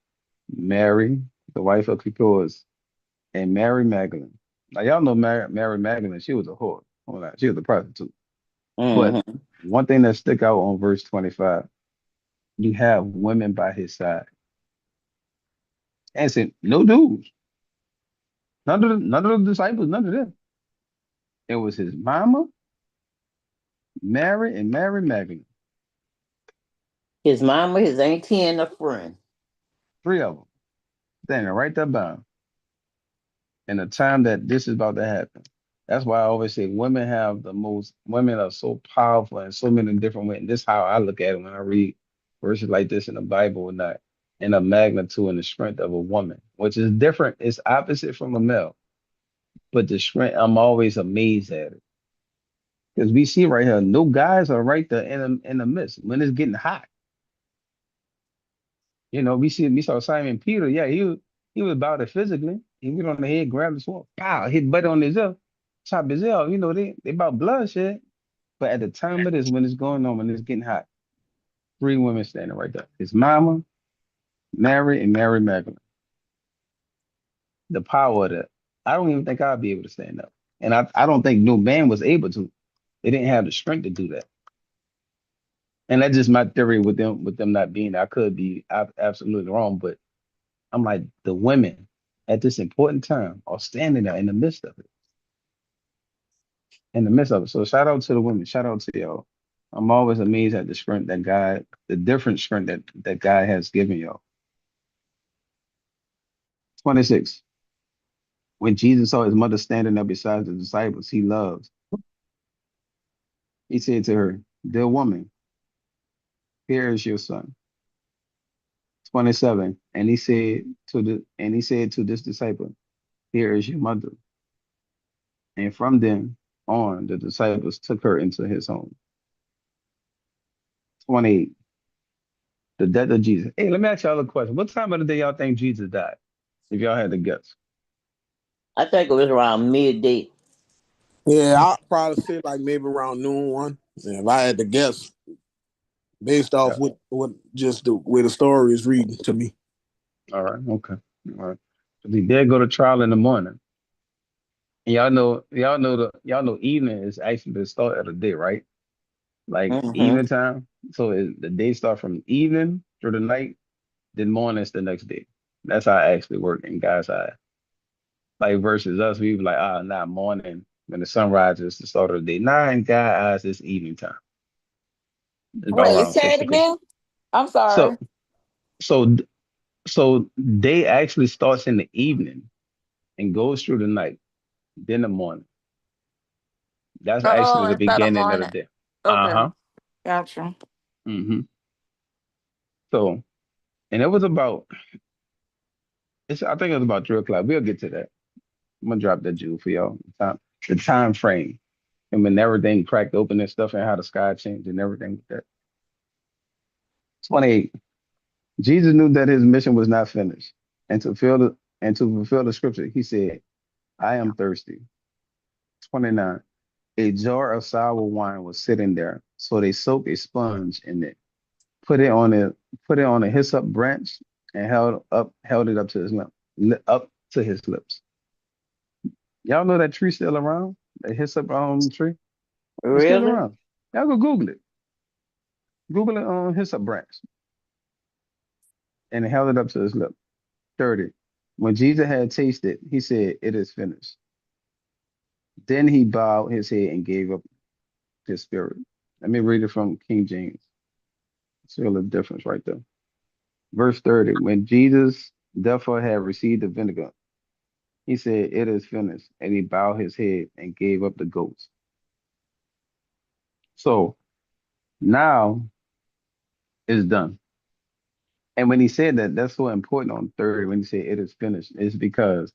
Mary, the wife of Cleopas, and Mary Magdalene. Now y'all know Mary Magdalene, she was a whore. Hold on, she was a prostitute. But
Mm-hmm.
one thing that stick out on verse 25, you have women by his side. And said, no dudes. None of the disciples, none of them. It was his mama, Mary, and Mary Magdalene.
His mama, his auntie, and a friend.
Three of them standing right there by him in the time that this is about to happen. That's why I always say women are so powerful in so many different ways. And this is how I look at it when I read verses like this in the Bible and not in the magnitude and the strength of a woman, which is different. It's opposite from a male. But the strength, I'm always amazed at it. Because we see right here, no guys are right there in the midst when it's getting hot. We saw Simon Peter. Yeah, he was about it physically. He went on the head, grabbed the sword, pow, hit butt on his ear, chop his ear. They about bloodshed. But at the time of this, when it's going on, when it's getting hot, three women standing right there. His mama, Mary, and Mary Magdalene. The power of that. I don't even think I'd be able to stand up. And I don't think no man was able to. They didn't have the strength to do that. And that's just my theory with them not being there. I could be absolutely wrong, but I'm like the women at this important time are standing there in the midst of it. In the midst of it. So shout out to the women. Shout out to y'all. I'm always amazed at the strength that God, the different strength that God has given y'all. 26. When Jesus saw his mother standing up beside the disciples he loves, he said to her, dear woman, here is your son. 27. And he said to this disciple, here is your mother. And from then on, the disciples took her into his home. 28. The death of Jesus. Hey, let me ask y'all a question. What time of the day y'all think Jesus died? If y'all had to guess.
I think it was around midday.
Yeah, I'll probably say like maybe around noon one. And if I had to guess, based
Yeah.
off what just the way the story is reading to me.
All right. Okay. All right. 'Cause he did go to trial in the morning. And y'all know evening is actually the start of the day, right? Like
Mm-hmm.
evening time. So the day start from evening through the night, then morning is the next day. That's how it actually work in God's eye. Like versus us, we be like, nah, morning when the sun rises, the start of the day. Nah, in God's eyes, it's evening time. It's about
Wait,
around
say
six
it
o'clock.
again. I'm
So
sorry.
so so day actually starts in the evening and goes through the night, then the morning. That's
Oh,
actually the
instead of
beginning of the
morning.
day.
Okay,
Uh-huh.
gotcha.
hmm So, and it was about, I think it was about 3 o'clock. We'll get to that. I'm gonna drop that jewel for y'all. The time frame, and when everything cracked open and stuff, and how the sky changed and everything with that. 28. Jesus knew that his mission was not finished, and to fulfill the scripture, he said, "I am thirsty." 29. A jar of sour wine was sitting there, so they soaked a sponge in it, put it on a put it on a hyssop branch, and held it up to his up to his lips. Y'all know that tree still around? That hyssop tree? It's still
Really?
around. Y'all go Google it. Google it on hyssop branch, and he held it up to his lip. 30. When Jesus had tasted, he said, "It is finished." Then he bowed his head and gave up his spirit. Let me read it from King James. See a little difference right there. Verse 30. When Jesus therefore had received the vinegar, he said, "It is finished." And he bowed his head and gave up the ghost. So now it's done. And when he said that, that's so important on 30, when he said it is finished, is because,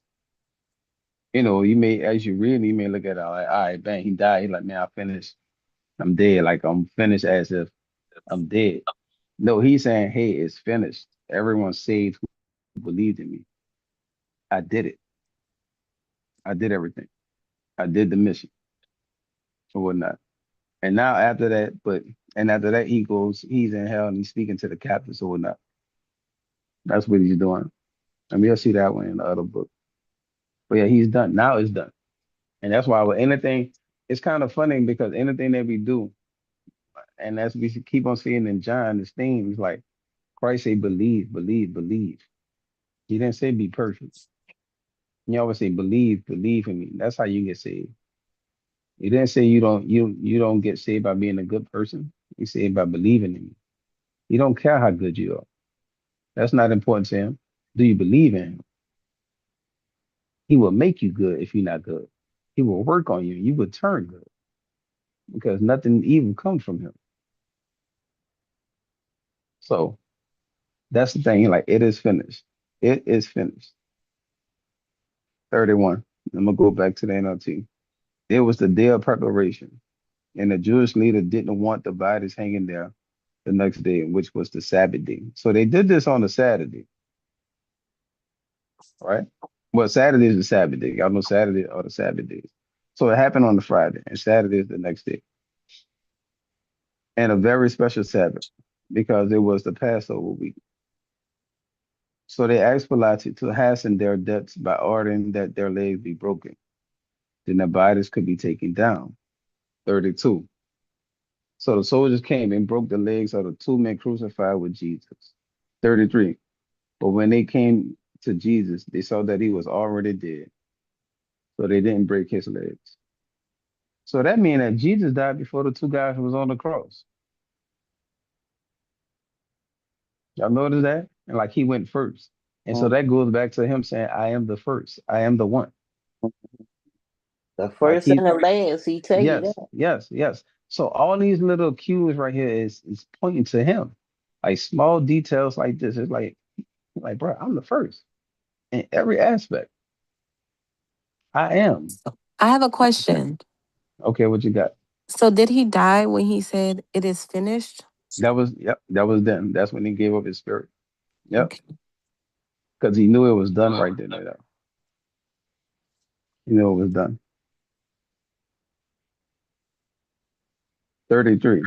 you may, as you read, you may look at it like, all right, bang, he died. He's like, man, I finished. I'm dead. Like I'm finished as if I'm dead. No, he's saying, hey, it's finished. Everyone saved who believed in me. I did it. I did everything. I did the mission or whatnot. And now after that, he's in hell and he's speaking to the captains or whatnot. That's what he's doing. And we'll see that one in the other book. But yeah, he's done. Now it's done. And that's why with anything, it's kind of funny because anything that we do, and as we keep on seeing in John, this theme is like Christ say, believe, believe, believe. He didn't say be perfect. He always say, believe, believe in me. That's how you get saved. He didn't say you don't get saved by being a good person. He said by believing in me. He don't care how good you are. That's not important to him. Do you believe in him? He will make you good if you're not good. He will work on you. You will turn good because nothing evil comes from him. So that's the thing. Like it is finished. It is finished. 31. I'm gonna go back to the NLT. It was the day of preparation, and the Jewish leader didn't want the bodies hanging there the next day, which was the Sabbath day. So they did this on a Saturday, right? Well, Saturday is the Sabbath day. Y'all know Saturday are the Sabbath days. So it happened on the Friday, and Saturday is the next day, and a very special Sabbath because it was the Passover week. So they asked Pilate to hasten their deaths by ordering that their legs be broken. Then their bodies could be taken down. 32. So the soldiers came and broke the legs of the two men crucified with Jesus. 33. But when they came to Jesus, they saw that he was already dead. So they didn't break his legs. So that means that Jesus died before the two guys who was on the cross. Y'all notice that? And like he went first. And so
Mm.
that goes back to him saying, I am the first. I am the one.
The
Like
first
he
and the last, he tell you
Yes,
that.
yes, yes. So all these little cues right here is pointing to him. Like small details like this. It's like, bro, I'm the first in every aspect. I am.
I have a question.
Okay, what you got?
So did he die when he said it is finished?
That was them. That's when he gave up his spirit. Yep.
Okay.
Because he knew it was done right then and there. He knew it was done. 33.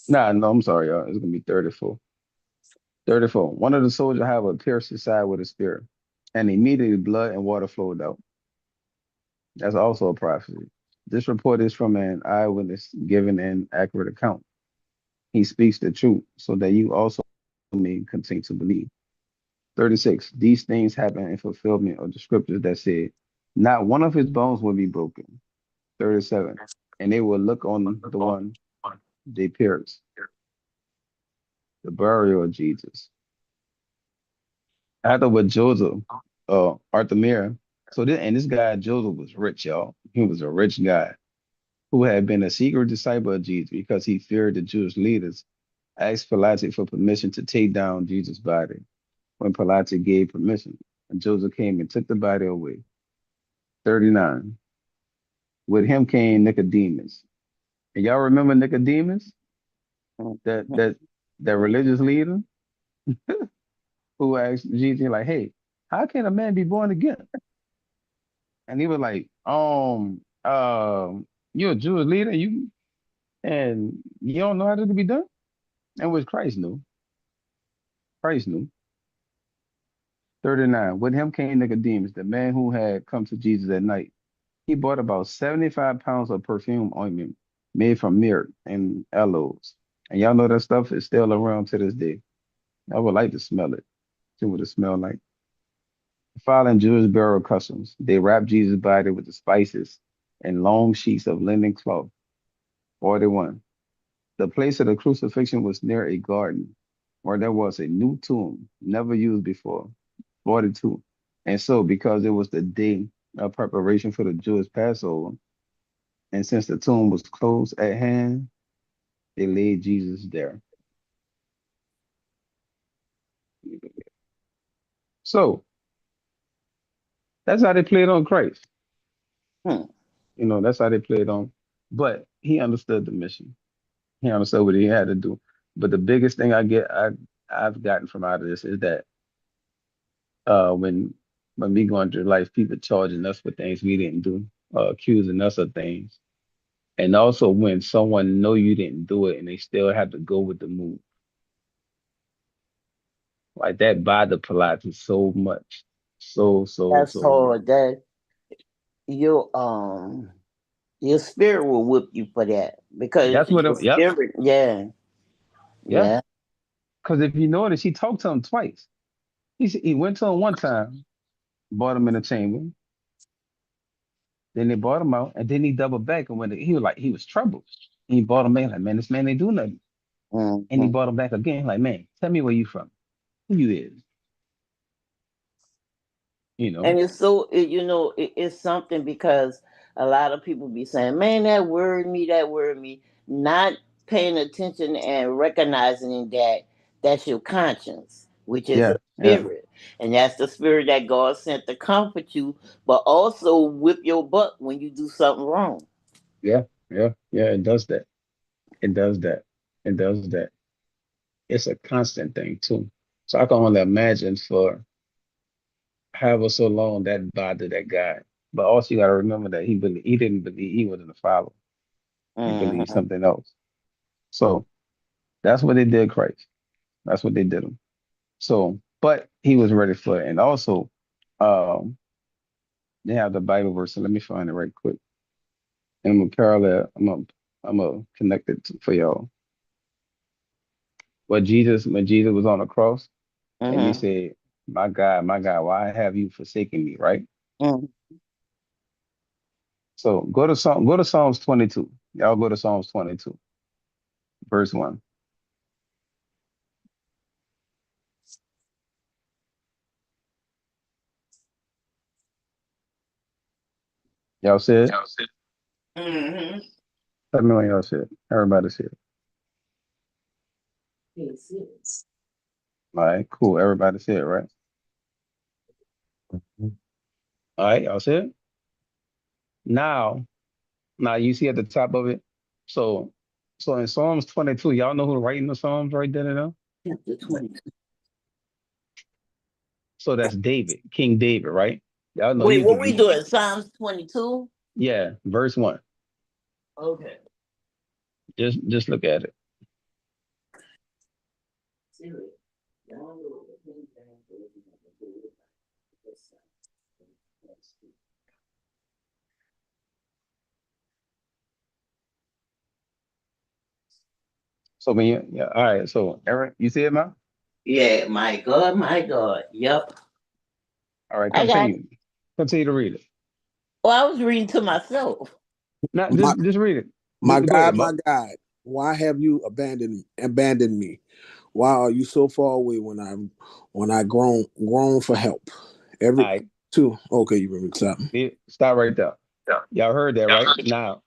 Nah, no, I'm sorry, y'all. It's gonna be 34. 34. One of the soldiers, however, pierced his side with a spear, and immediately blood and water flowed out. That's also a prophecy. This report is from an eyewitness giving an accurate account. He speaks the truth so that you also may continue to believe. 36. These things happen in fulfillment of the scriptures that said, not one of his bones will be broken. 37. And they will look on the one they pierced, the burial of Jesus. After with Joseph, Artemir. So this guy Joseph was rich, y'all. He was a rich guy who had been a secret disciple of Jesus because he feared the Jewish leaders. Asked Pilate for permission to take down Jesus' body. When Pilate gave permission, and Joseph came and took the body away. 39. With him came Nicodemus. And y'all remember Nicodemus? That
Mhm.
that that religious leader who asked Jesus, like, hey, how can a man be born again? And he was like, you're a Jewish leader, and you don't know how this can be done? And which Christ knew. Christ knew. 39. With him came Nicodemus, the man who had come to Jesus at night. He bought about 75 pounds of perfume ointment made from myrrh and aloes. And y'all know that stuff is still around to this day. I would like to smell it, see what it smells like. Following Jewish burial customs, they wrapped Jesus' body with the spices and long sheets of linen cloth. 41. The place of the crucifixion was near a garden where there was a new tomb, never used before. 42. And so, because it was the day of preparation for the Jewish Passover, and since the tomb was close at hand, they laid Jesus there. So that's how they played on Christ.
Hmm.
That's how they played on. But he understood the mission. He understood what he had to do. But the biggest thing I've gotten from out of this is that when we going through life, people charging us for things we didn't do, accusing us of things. And also when someone know you didn't do it and they still have to go with the move. Like that bothered Pilates so much.
That's
So much.
hard. That your your spirit will whip you for that because
That's what
your
yep,
spirit, yeah,
yeah.
yeah.
Because if you notice, he talked to him twice. He went to him one time, brought him in the chamber, then they brought him out, and then he doubled back and he was like he was troubled. And he brought him back like, man, this man ain't do nothing. And he
Hmm.
brought him back again, like, man, tell me where you from. Who you is, you know?
And it's so it's something because a lot of people be saying, "Man, that worried me," not paying attention and recognizing that that's your conscience, which is a
Yeah, yeah,
spirit, and that's the spirit that God sent to comfort you, but also whip your butt when you do something wrong.
yeah, yeah. It does that. It does that. It does that. It's a constant thing too. So I can only imagine for however so long that bothered that guy. But also you got to remember that he didn't believe he wasn't a follower. He believed
Hmm.
something else. So that's what they did Christ. That's what they did him. So, but he was ready for it. And also, um, they have the Bible verse. So let me find it right quick. And I'm gonna parallel. I'm gonna connect it for y'all. When Jesus was on the cross, and he
Hmm.
said, my God, why have you forsaken me?" Right.
Hmm.
So go to Psalms 22. Y'all go to Psalms 22, verse 1. Y'all said?
Hmm.
Let me know when y'all said. Everybody said. All right, cool. Everybody said, right? All right, y'all said. Now, now you see at the top of it. So, so in Psalms 22, y'all know who writing the Psalms right there now?
Chapter 20.
So that's David, King David, right? Y'all know
Wait,
he's the
what we
reason.
doing? Psalms 22?
Yeah, verse 1.
Okay.
Just look at it. So when you, yeah, all right. So Eric, you see it now?
Yeah, my God, my God. Yep.
All right,
I got it.
continue. Continue to read it.
Well, I was reading to myself.
Not
My
just read it.
my
Go ahead,
God, my
Bob.
God, why have you abandoned me? Why are you so far away when I groan for help?
All
Every
right,
two. Okay, you remember stop.
stop right there. Y'all heard that, right?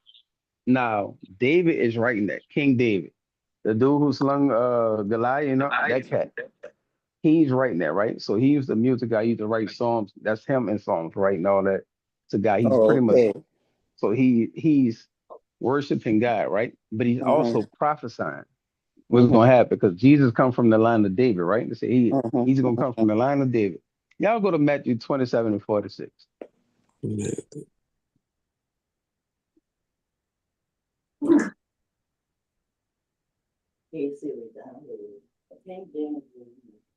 Now David is writing that. King David, the dude who slung Goliath, that cat. He's writing that, right? So he used the music guy, he used to write songs. That's him in songs, right? And all that. It's a guy, he's
Oh,
pretty much
okay.
so he's worshiping God, right? But he's
Mm-hmm.
also prophesying what's
Mm-hmm.
gonna happen because Jesus come from the line of David, right? They say he's gonna come
Mm-hmm.
from the line of David. Y'all go to Matthew 27 and 46.
Hey, Siri, download. I think then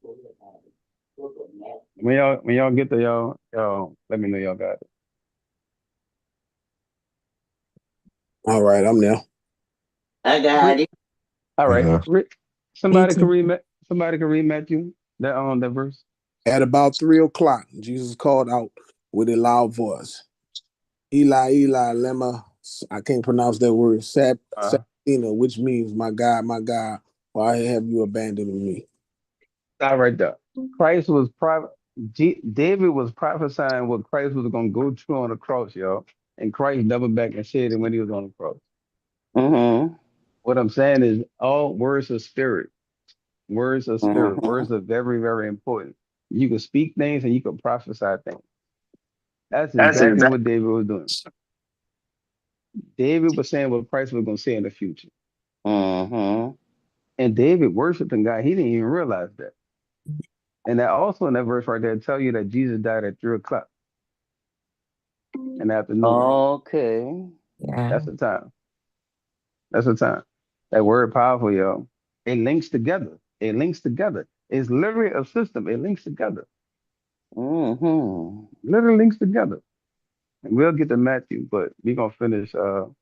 we'll look at Matthew.
When y'all get there, y'all let me know y'all got it.
All right, I'm there.
I got
Re-
it.
All right.
Yeah.
Me
Somebody can
too.
read somebody can read Matthew that verse.
At about 3 o'clock, Jesus called out with a loud voice, Eli, Eli, lema. I can't pronounce that word.
Uh
Sabina, which means, my God, why have you abandoned me?
stop right there. Christ was David was prophesying what Christ was gonna go through on the cross, y'all. And Christ doubled back and said it when he was on the cross.
Mm-hmm.
What I'm saying is all words of spirit. Words of spirit.
Mm-hmm.
Words are very, very important. You can speak things and you can prophesy things. That's
That's
exactly
exactly.
what David was doing. David was saying what Christ was going to say in the future.
Mm-hmm.
And David worshiping God, he didn't even realize that. And that also in that verse right there tell you that Jesus died at 3 o'clock in the afternoon.
Okay.
Yeah.
That's the time. That's the time. That word powerful, y'all. It links together. It links together. It's literally a system. It links together.
Mm-hmm.
Literally links together. And we'll get to Matthew, but we're gonna finish
Oh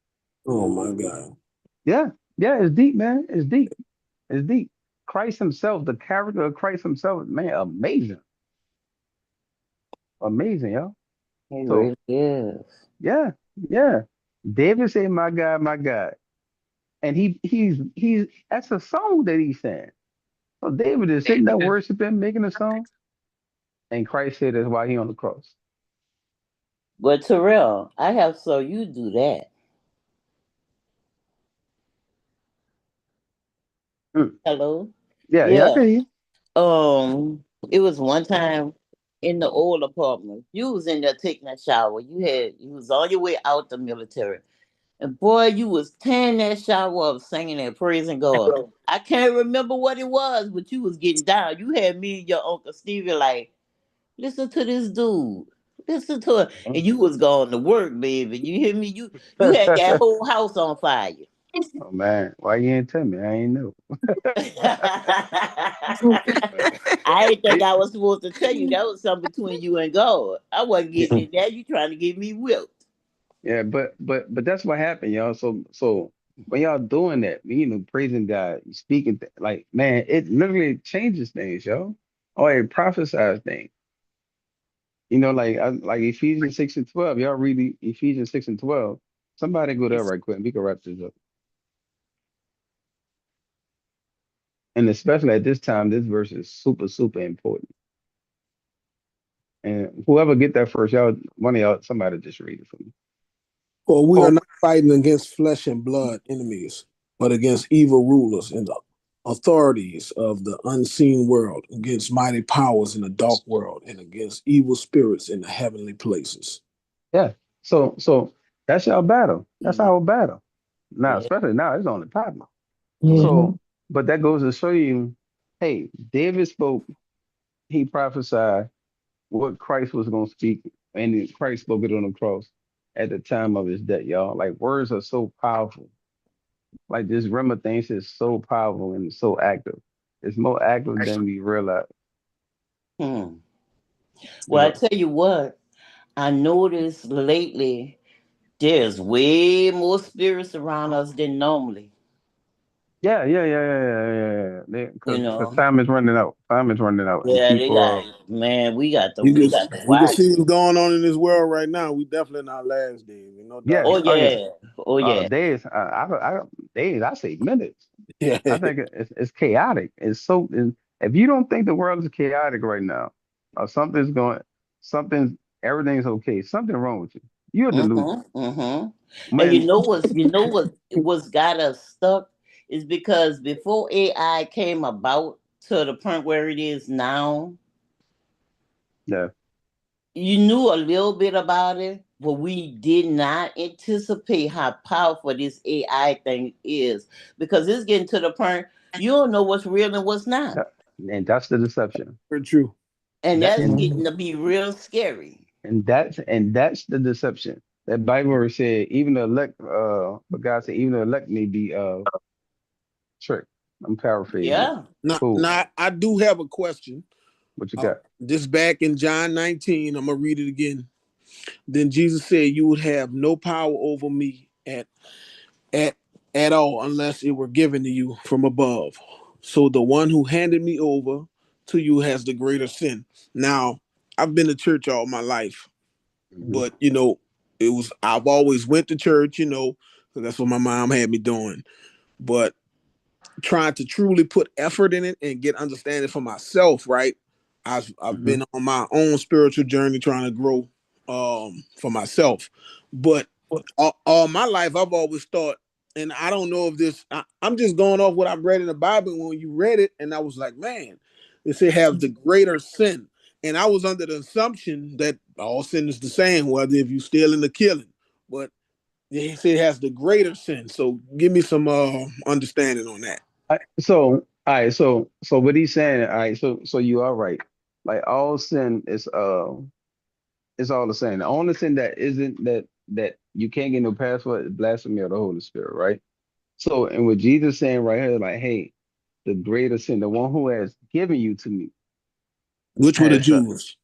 my God.
yeah, yeah, it's deep, man. It's deep. It's deep. Christ himself, the character of Christ himself, man, amazing. Amazing, y'all.
It
So
really is.
yeah, yeah. David said, my God, my God. And he's that's a song that he's saying. So David is sitting there worshiping, making a song, and Christ said that's why he on the cross.
But Terrell, I have so you do that.
Mm.
Hello?
Yeah, yeah, I
Yeah.
can hear you.
It was one time in the old apartment. You was in there taking a shower. You was on your way out the military. And boy, you was tearing that shower up, singing and praising God. I can't remember what it was, but you was getting down. You had me and your Uncle Stevie like, listen to this dude. Listen to it. And you was going to work, baby. You hear me? You had that whole house on fire.
Oh man, why you ain't tell me? I ain't know.
I didn't think I was supposed to tell you. That was something between you and God. I wasn't getting in there. You trying to get me whipped.
Yeah, but that's what happened, y'all. So when y'all doing that, praising God, speaking like man, it literally changes things, yo. Or it prophesies things. Like Ephesians 6 and 12. Y'all read Ephesians 6 and 12. Somebody go there right quick and we can wrap this up. And especially at this time, this verse is super, super important. And whoever get that first, y'all, one of y'all, somebody just read it for me.
For we are not fighting against flesh and blood enemies, but against evil rulers and the authorities of the unseen world, against mighty powers in the dark world, and against evil spirits in the heavenly places.
Yeah. So that's y'all battle. That's
Mm,
our battle. Now,
yeah.
especially now, it's on the top.
Yeah.
So, but that goes to show you, hey, David spoke, he prophesied what Christ was going to speak, and then Christ spoke it on the cross at the time of his death, y'all. Like words are so powerful. Like this Rima thing is so powerful and so active. It's more active than we realize.
Hmm. Well, I
Yeah.
tell you what, I noticed lately there's way more spirits around us than normally. You
Because
know.
time is running out. Time is running out, and
Yeah, they
people.
got man.
You
We
can
got to
you can
watch.
see what's going on in this world right now. We definitely in our last days, no doubt
Yeah.
Oh
about
Oh yeah.
yeah. Oh yeah.
Days. Days. I say minutes.
it.
I
Yeah.
think it's chaotic. It's so. If you don't think the world is chaotic right now, or something's everything's okay. Something wrong with you. You're delusional,
Mm-hmm. Mm-hmm. And
man.
what's got us stuck is because before AI came about to the point where it is now,
Yeah.
you knew a little bit about it, but we did not anticipate how powerful this AI thing is because it's getting to the point you don't know what's real and what's not.
That- and that's the deception.
Very true.
And
That
that's
and
getting to be real scary.
that's the deception. That Bible verse said, even the elect, but God said, even the elect may be tricked. I'm paraphrasing it.
Yeah.
Cool.
Now I do have a question.
What you
Uh,
got?
this back in John 19. I'm gonna read it again. Then Jesus said, "You would have no power over me at at all unless it were given to you from above. So the one who handed me over to you has the greater sin." Now, I've been to church all my life,
Hmm.
but I've always went to church, 'cause that's what my mom had me doing. But trying to truly put effort in it and get understanding for myself, right? I've
Hmm.
been on my own spiritual journey trying to grow for myself. But all my life I've always thought, and I don't know if I'm just going off what I've read in the Bible when you read it, and I was like, man, it said have the greater sin. And I was under the assumption that all sin is the same, whether if you steal in the killing. But he said it has the greater sin. So give me some understanding on that.
So, all right. So what he's saying, all right. So you are right. Like all sin is all the same. The only sin that isn't that you can't get no pass for is blasphemy of the Holy Spirit, right? So, and what Jesus saying right here, like, hey, the greater sin, the one who has given you to me,
Which were the
has
Jews,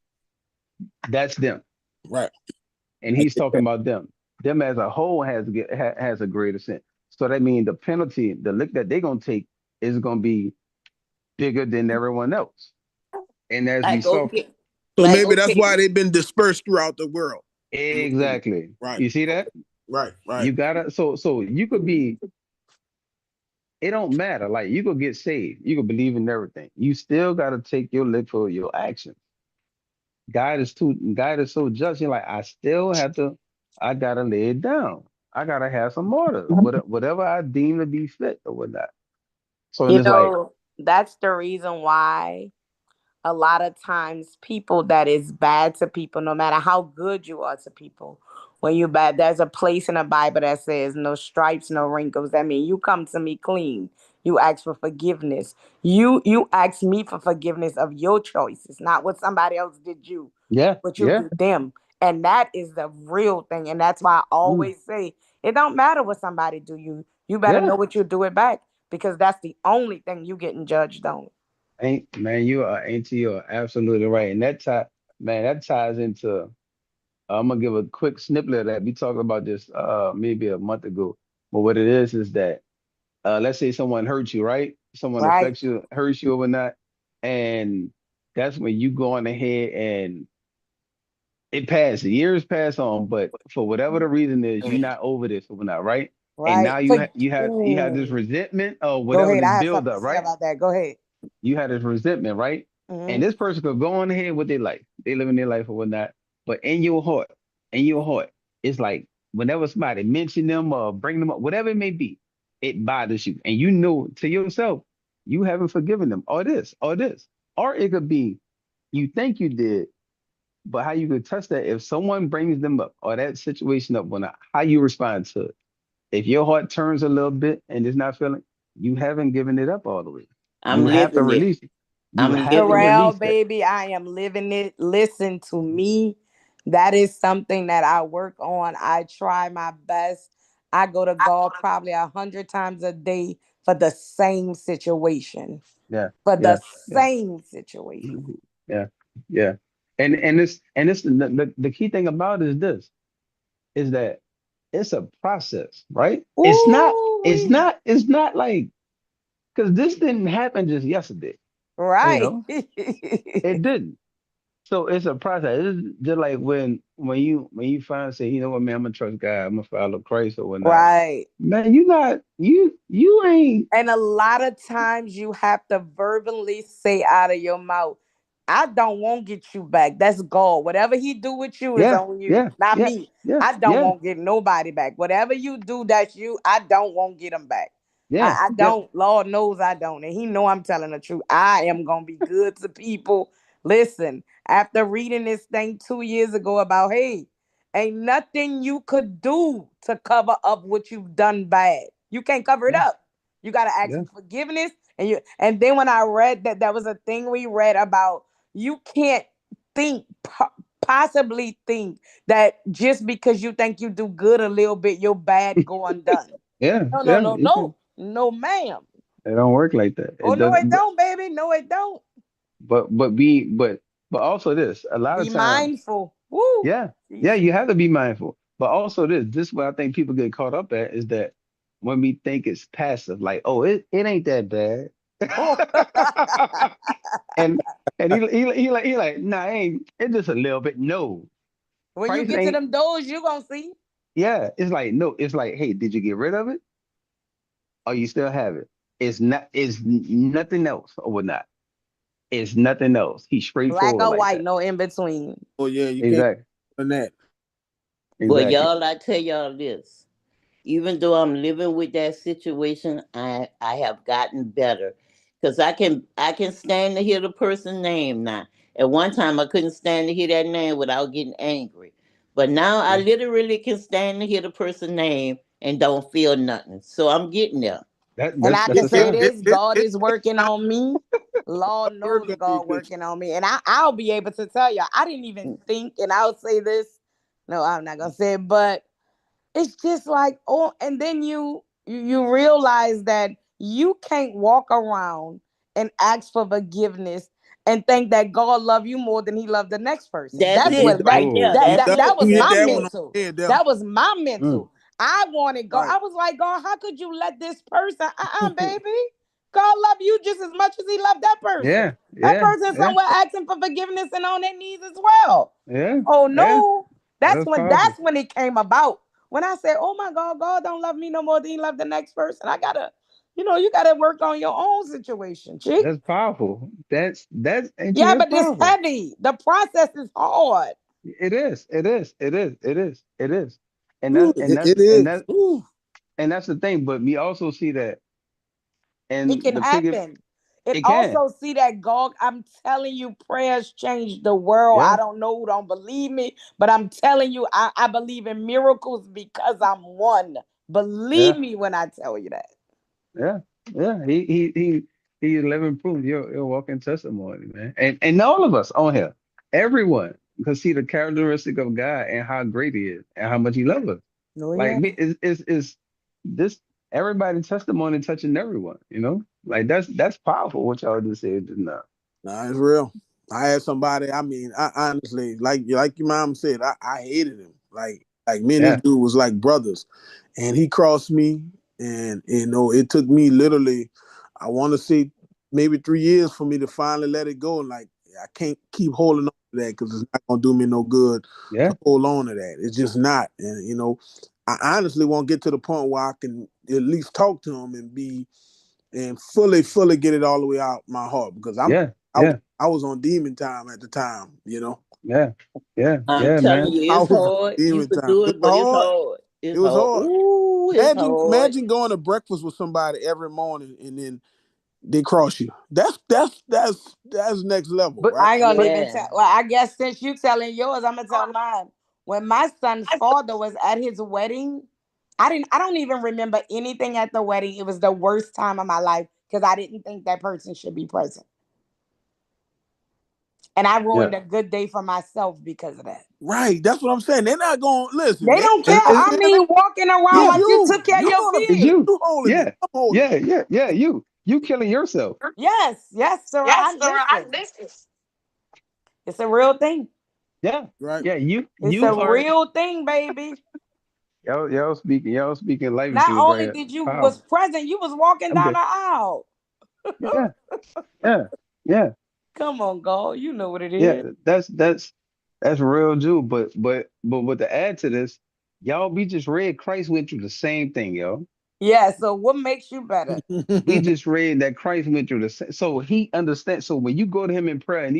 that's them,
right?
and
I
he's
get
talking
that.
about them. Them as a whole has a greater sin. So that means the penalty, the lick that they're gonna take is gonna be bigger than everyone else. And as we
Like
saw,
okay.
So
Like
maybe that's
okay.
why they've been dispersed throughout the world.
exactly,
Right,
you see that?
right.
You gotta so you could be. It don't matter. Like you could get saved, you could believe in everything. You still gotta take your lick for your actions. God is so just. You're like, I still have to, I gotta lay it down. I gotta have some order, whatever I deem to be fit or whatnot. So and
You
it's like,
know, that's the reason why a lot of times people that is bad to people, no matter how good you are to people, when you bad, there's a place in the Bible that says no stripes, no wrinkles. That means you come to me clean. You ask for forgiveness. You ask me for forgiveness of your choices, not what somebody else did you,
yeah,
what you
yeah,
did them. And that is the real thing. And that's why I
mm,
always say it don't matter what somebody do you. You better
yeah.
know what you do it back because that's the only thing you getting judged on.
Ain't man, you are absolutely right. And that ties into I'm gonna give a quick snippet of that. We talked about this maybe a month ago. But what it is that let's say someone hurts you, right? Someone
Right.
affects you, hurts you or not, and that's when you go on ahead and it passed, years pass on, but for whatever the reason is, you're not over this or not, right? And
Right.
now you have this
Ooh.
resentment or
Go
whatever
ahead.
this
I have
build
something to
up,
say
right?
about that. Go ahead.
You had this resentment, right? And
Hmm.
this person could go on ahead with their life. They living their life or whatnot. But in your heart, it's like whenever somebody mention them or bring them up, whatever it may be, it bothers you. And you know to yourself, you haven't forgiven them or this or this. Or it could be you think you did, but how you could touch that if someone brings them up or that situation up, when how you respond to it. If your heart turns a little bit and it's not feeling, you haven't given it up all the way.
I'm
You have to
living it.
release it. You
I'm
have to
living it.
Terrell,
release that.
baby, I am living it. Listen to me. That is something that I work on. I try my best. I go to God probably 100 times a day for the same situation.
Yeah,
For the
yeah, yeah,
same situation.
mhm, yeah, yeah. And this the key thing about it is this is that it's a process, right?
Ooh,
It's not like because this didn't happen just yesterday. You
Right.
know, it didn't. So it's a process. It's just like when you finally say, you know what, man, I'm gonna trust God, I'm gonna follow Christ or whatnot.
Right.
Man, you not you ain't.
And a lot of times you have to verbally say out of your mouth, I don't want to get you back. That's God. Whatever he do with you is
Yeah,
on you,
yeah,
not
yeah,
me.
yeah,
I don't
yeah,
want to get nobody back. Whatever you do, that's you. I don't want to get them back.
yeah,
I
yeah,
don't. Lord knows I don't. And he know I'm telling the truth. I am going to be good to people. Listen, after reading this thing 2 years ago about, hey, ain't nothing you could do to cover up what you've done bad. You can't cover it
yeah,
up. You got to ask
yeah,
for forgiveness. And then when I read that, that was a thing we read about, you can't think, possibly think that just because you think you do good a little bit, your bad go undone.
yeah,
No, no,
yeah.
no,
You can.
no. No, ma'am.
It don't work like that.
Oh,
It
no, it
doesn't.
don't, baby. No, it don't.
But also this. A lot of
Be
times,
mindful. Woo.
yeah, yeah,
Jesus.
you have to be mindful. But also this. This is what I think people get caught up at is that when we think it's passive, like, oh, it ain't that bad.
Oh.
and he like, nah, ain't it's just a little bit. No,
When you
Christ
get to
ain't.
them doors, you going to see.
Yeah, it's like no, it's like, hey, did you get rid of it? Or you still have it? Nothing else or whatnot. It's nothing else. He's
Black
straightforward
or
like
white,
that.
no in between.
Oh yeah, you can't
Exactly.
do that.
Well,
Exactly.
y'all, I tell y'all this. Even though I'm living with that situation, I have gotten better. Because I can stand to hear the person's name now. At one time I couldn't stand to hear that name without getting angry. But now I
Yeah.
literally can stand to hear the person's name and don't feel nothing. So I'm getting there.
That
And
that's
I
that's
It
can
a
say
it
sign.
it
this,
it,
God
it
is
takes
working
time.
on me. Lord
Word
knows
gonna be
God
with you.
working on me. And I'll be able to tell you, I didn't even think, and I'll say this. No, I'm not gonna say it, but it's just like, oh, and then you realize that you can't walk around and ask for forgiveness and think that God love you more than he loved the next person.
That's
That's
He
it
what that
right there.
Oh,
that
That's
that, that
it.
you
was
hit
That's
my
that one on
it.
mental.
the head there.
That was my
mm,
mental. I wanted God.
Right.
I was like, God, how could you let this person? Baby. God love you just as much as he loved that person.
yeah,
That
yeah,
person
yeah,
somewhere asking for forgiveness and on their knees as well.
yeah,
Oh
yeah.
no. That's
That's
when
powerful.
that's when it came about. When I said, "Oh my God, God don't love me no more than He loved the next person." I gotta, you gotta work on your own situation, chick.
That's powerful. That's ain't you?
Yeah,
That's
but it's
powerful.
heavy. The process is hard.
It is. It is. It is. It is. It is. And
Ooh,
that's and that's
it
and
is.
that
Ooh.
and that's the thing. But we also see that,
It
and
can
the pig,
happen. It
it can.
also see that God. I'm telling you, prayers change the world. I
Yeah.
don't know who don't believe me, but I'm telling you, I believe in miracles because I'm one. Believe
Yeah.
me when I tell you that.
Yeah, yeah. He's living proof. You're walking testimony, man. And all of us on here, everyone can see the characteristic of God and how great He is and how much He loves us.
Oh
Like
yeah.
me, is this everybody testimony touching everyone? Like that's powerful. What y'all just said just now.
Nah, it's real. I had somebody. I mean, I honestly, like your mom said, I hated him. Like me and this
Yeah,
dude was like brothers, and he crossed me, and it took me literally, I want to say maybe 3 years for me to finally let it go. And like I can't keep holding on to that because it's not gonna do me no good
yeah,
to hold on to that. It's just not. And I honestly won't get to the point where I can at least talk to him and be and fully get it all the way out my heart because
yeah,
I
yeah,
I was on demon time at the time.
yeah, yeah,
Mm.
I'm
yeah,
telling
man.
you,
I
it's
was on
hard. You
demon
could
time.
do
It
it,
was
but it's
hard.
hard.
It
It's
was
hard.
hard.
Ooh, it's hard.
Imagine going to breakfast with somebody every morning and then they cross you. That's next level,
But
right?
I ain't gonna
but
even
Yeah.
tell. Well, I guess since you telling yours, I'm gonna tell mine. When my son's father was at his wedding, I don't even remember anything at the wedding. It was the worst time of my life because I didn't think that person should be present, and I
yeah,
ruined a good day for myself because of that.
Right. That's what I'm saying. They're not going to listen.
They
They
don't care.
it's,
holding
it's,
I
it
mean, walking around
It's
yeah,
like you
you.
took care of
You're
your
gonna
it's
kids.
you.
you holding it.
Yeah,
I'm holding
yeah,
it.
yeah, yeah. You killing yourself.
Yes, yes, sir. I listen. It's a real thing.
Yeah,
Right.
yeah. You
It's a
you are
real thing, baby.
y'all speaking life
Not
into it right
only
here.
did you was
Powerful.
present, you was walking
I'm
down
good.
the aisle.
Yeah, yeah, yeah,
Come on, God. You know what it
yeah.
is.
That's real, Jew. But to add to this, y'all, we just read Christ went through the same thing, yo.
Yeah, so what makes you better?
We just read that Christ went through the same, so he understands. So when you go to him in prayer and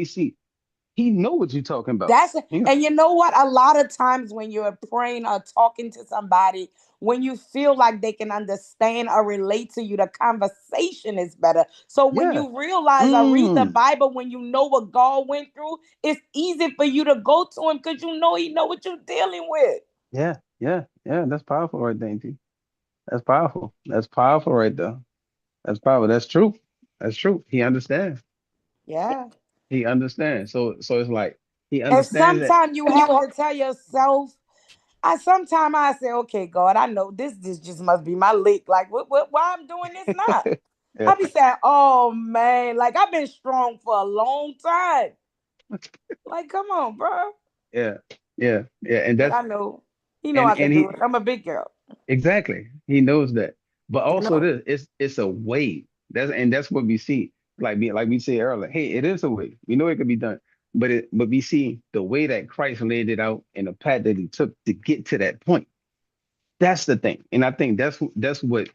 he know what you're talking about.
That's and you know what? A lot of times when you're praying or talking to somebody, when you feel like they can understand or relate to you, the conversation is better. So when
Yeah.
you realize or read the
Mm.
Bible, when you know what God went through, it's easy for you to go to him because you know he know what you're dealing with.
Yeah, yeah, yeah. That's powerful right there, T. That's powerful. That's powerful right there. That's powerful. That's true. That's true. He understands.
Yeah.
He understands. So it's like he
And
understands that.
sometimes you have to tell yourself, I say, okay, God, I know this just must be my lick. Like what why I'm doing this not?
Yeah,
I be saying, oh man, like I've been strong for a long time. Like, come on, bro.
yeah, yeah, yeah. And
But
that's
I know he know I can
and
do
he
it. I'm a big girl.
exactly he knows that. But
I
also
know.
this, it's a way. That's what we see. Like we said earlier, hey, it is a way. We know it could be done. But we see the way that Christ laid it out and the path that he took to get to that point. That's the thing. And I think that's what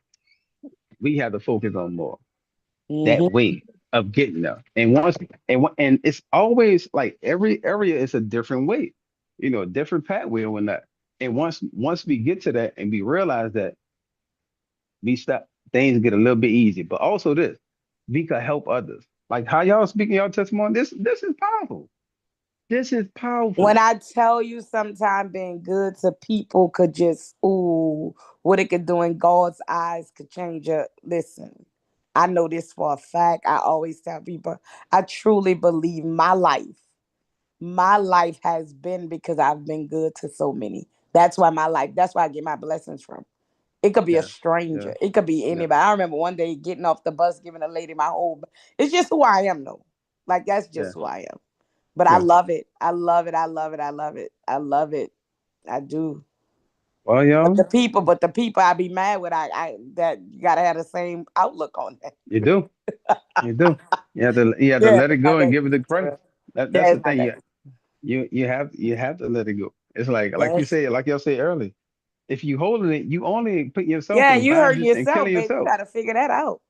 we have to focus on more. That
Hmm.
way of getting there. And it's always like every area is a different way, a different pathway or whatnot. And once we get to that and we realize that we stop, things get a little bit easy. But also this, we could help others. Like how y'all speaking your testimony, this is powerful. This is
When
powerful.
I tell you sometimes being good to people could just, ooh, what it could do in God's eyes could change your listen. I know this for a fact. I always tell people, I truly believe my life has been because I've been good to so many. That's why I get my blessings from. It could be a
Yeah, yeah,
stranger. It could be
yeah,
anybody. I remember one day getting off the bus, giving a lady my whole. It's just who I am, though. Like that's
yeah,
just who I am. But I
yeah.
love it. I love it. I love it. I love it. I love it. I do.
Well,
But the
y'all,
people, but the people I be mad with, I that you gotta have the same outlook on that.
you do, you do. You have to
Yeah,
let it
it's not
go and
that
give it to
deep,
Christ.
Terrell.
That's
Yeah,
the
it's not
thing.
that
Yeah,
deep.
you have to let it go. It's like you
Yes.
say, like y'all say earlier. If you holding it, you only put yourself
Yeah,
in
you hurting
bondage and
yourself,
killing
baby. You
yourself.
gotta figure that out.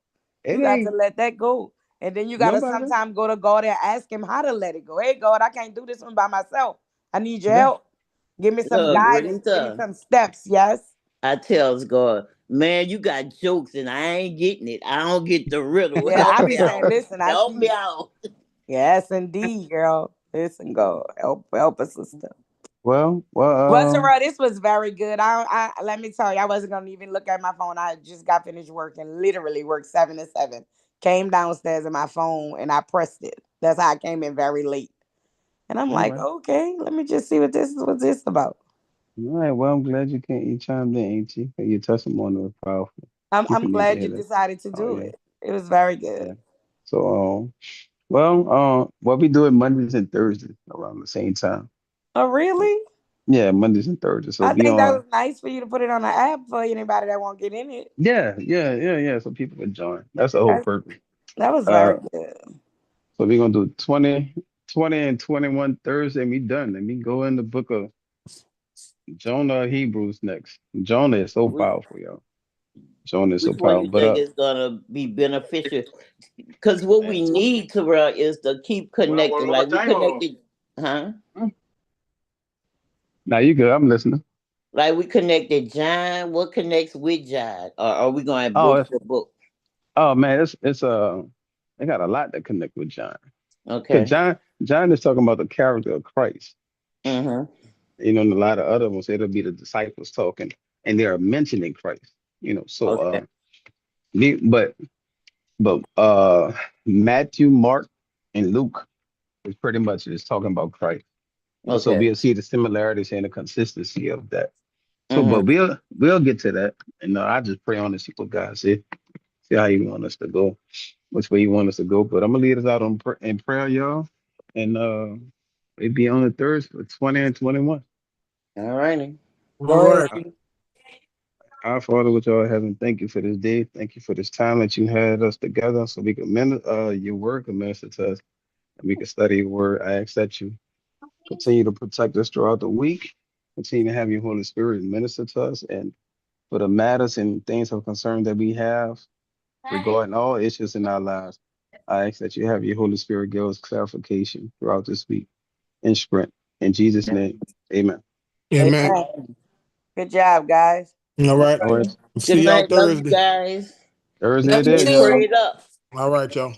It
You got to
ain't
let that go. And then you got to
nobody.
sometimes go to God and ask him how to let it go. Hey, God, I can't do this one by myself. I need your
Yeah,
help. Give me some
Look,
guidance. Give me
Rita,
some steps. Yes.
I tells God, man, you got jokes and I ain't getting it. I don't get the riddle.
Yeah,
Help
I
me
be saying,
out.
listen, I
Help
see
me
you.
out.
Yes, indeed, girl. Listen, God. Help us, sister. Well,
well,
Terrell, this was very good. I let me tell you, I wasn't gonna even look at my phone. I just got finished working, literally worked 7 to 7. Came downstairs and my phone and I pressed it. That's how I came in very late. And I'm
all
like,
right,
okay, let me just see what this about.
all right. Well, I'm glad you chimed in, ain't you? Your testimony was powerful.
I'm
People need to
glad
hear
you
that.
decided to
Oh
do
yeah,
it. It was very good.
yeah. So what we do it Mondays and Thursdays around the same time.
Oh, really?
Yeah, Mondays and Thursdays. So
I
be
think that
on.
was nice for you to put it on the app for anybody that won't get in it.
Yeah, yeah, yeah, yeah. So people can join. That's the whole
That,
purpose.
that was very
Uh,
good.
so we're gonna do 20 and 21 Thursday, and we done. And we go in the book of Jonah Hebrews next. Jonah is so
Which,
powerful, y'all. Jonah is so
which one
powerful.
you
But
think is gonna be beneficial? Because what we need, Terrell, is to keep connected. Like we connected, huh?
now you good. I'm listening.
Like we connected John. What connects with John? Or are we going to have
Oh,
book
it's,
for book?
oh man, it's they got a lot that connect with John. Because
Okay.
John is talking about the character of Christ.
Mm-hmm.
And a lot of other ones, it'll be the disciples talking, and they are mentioning Christ. So
Okay.
but Matthew, Mark, and Luke is pretty much just talking about Christ. So
Okay.
we'll see the similarities and the consistency of that. So,
Mm-hmm.
but we'll get to that, and I just pray on to see what God said, see how you want us to go, which way you want us to go. But I'm gonna lead us out in prayer, y'all, and it be on the Thursday for 20 and 21.
All righty.
All
Go ahead.
right.
G.
Our Father, which art in heaven, thank you for this day. Thank you for this time that you had us together so we can your word can minister to us and we can study your word. I ask that you continue to protect us throughout the week. Continue to have your Holy Spirit minister to us and for the matters and things of concern that we have regarding all issues in our lives. I ask that you have your Holy Spirit give us clarification throughout this week and strength. In Jesus' name, amen.
Amen.
Amen. Good job, guys.
All right.
All right.
Good
See y'all
night. Love you
Thursday.
guys.
Thursday
Love
it
you
Stay
is.
too.
prayed up.
All right, y'all.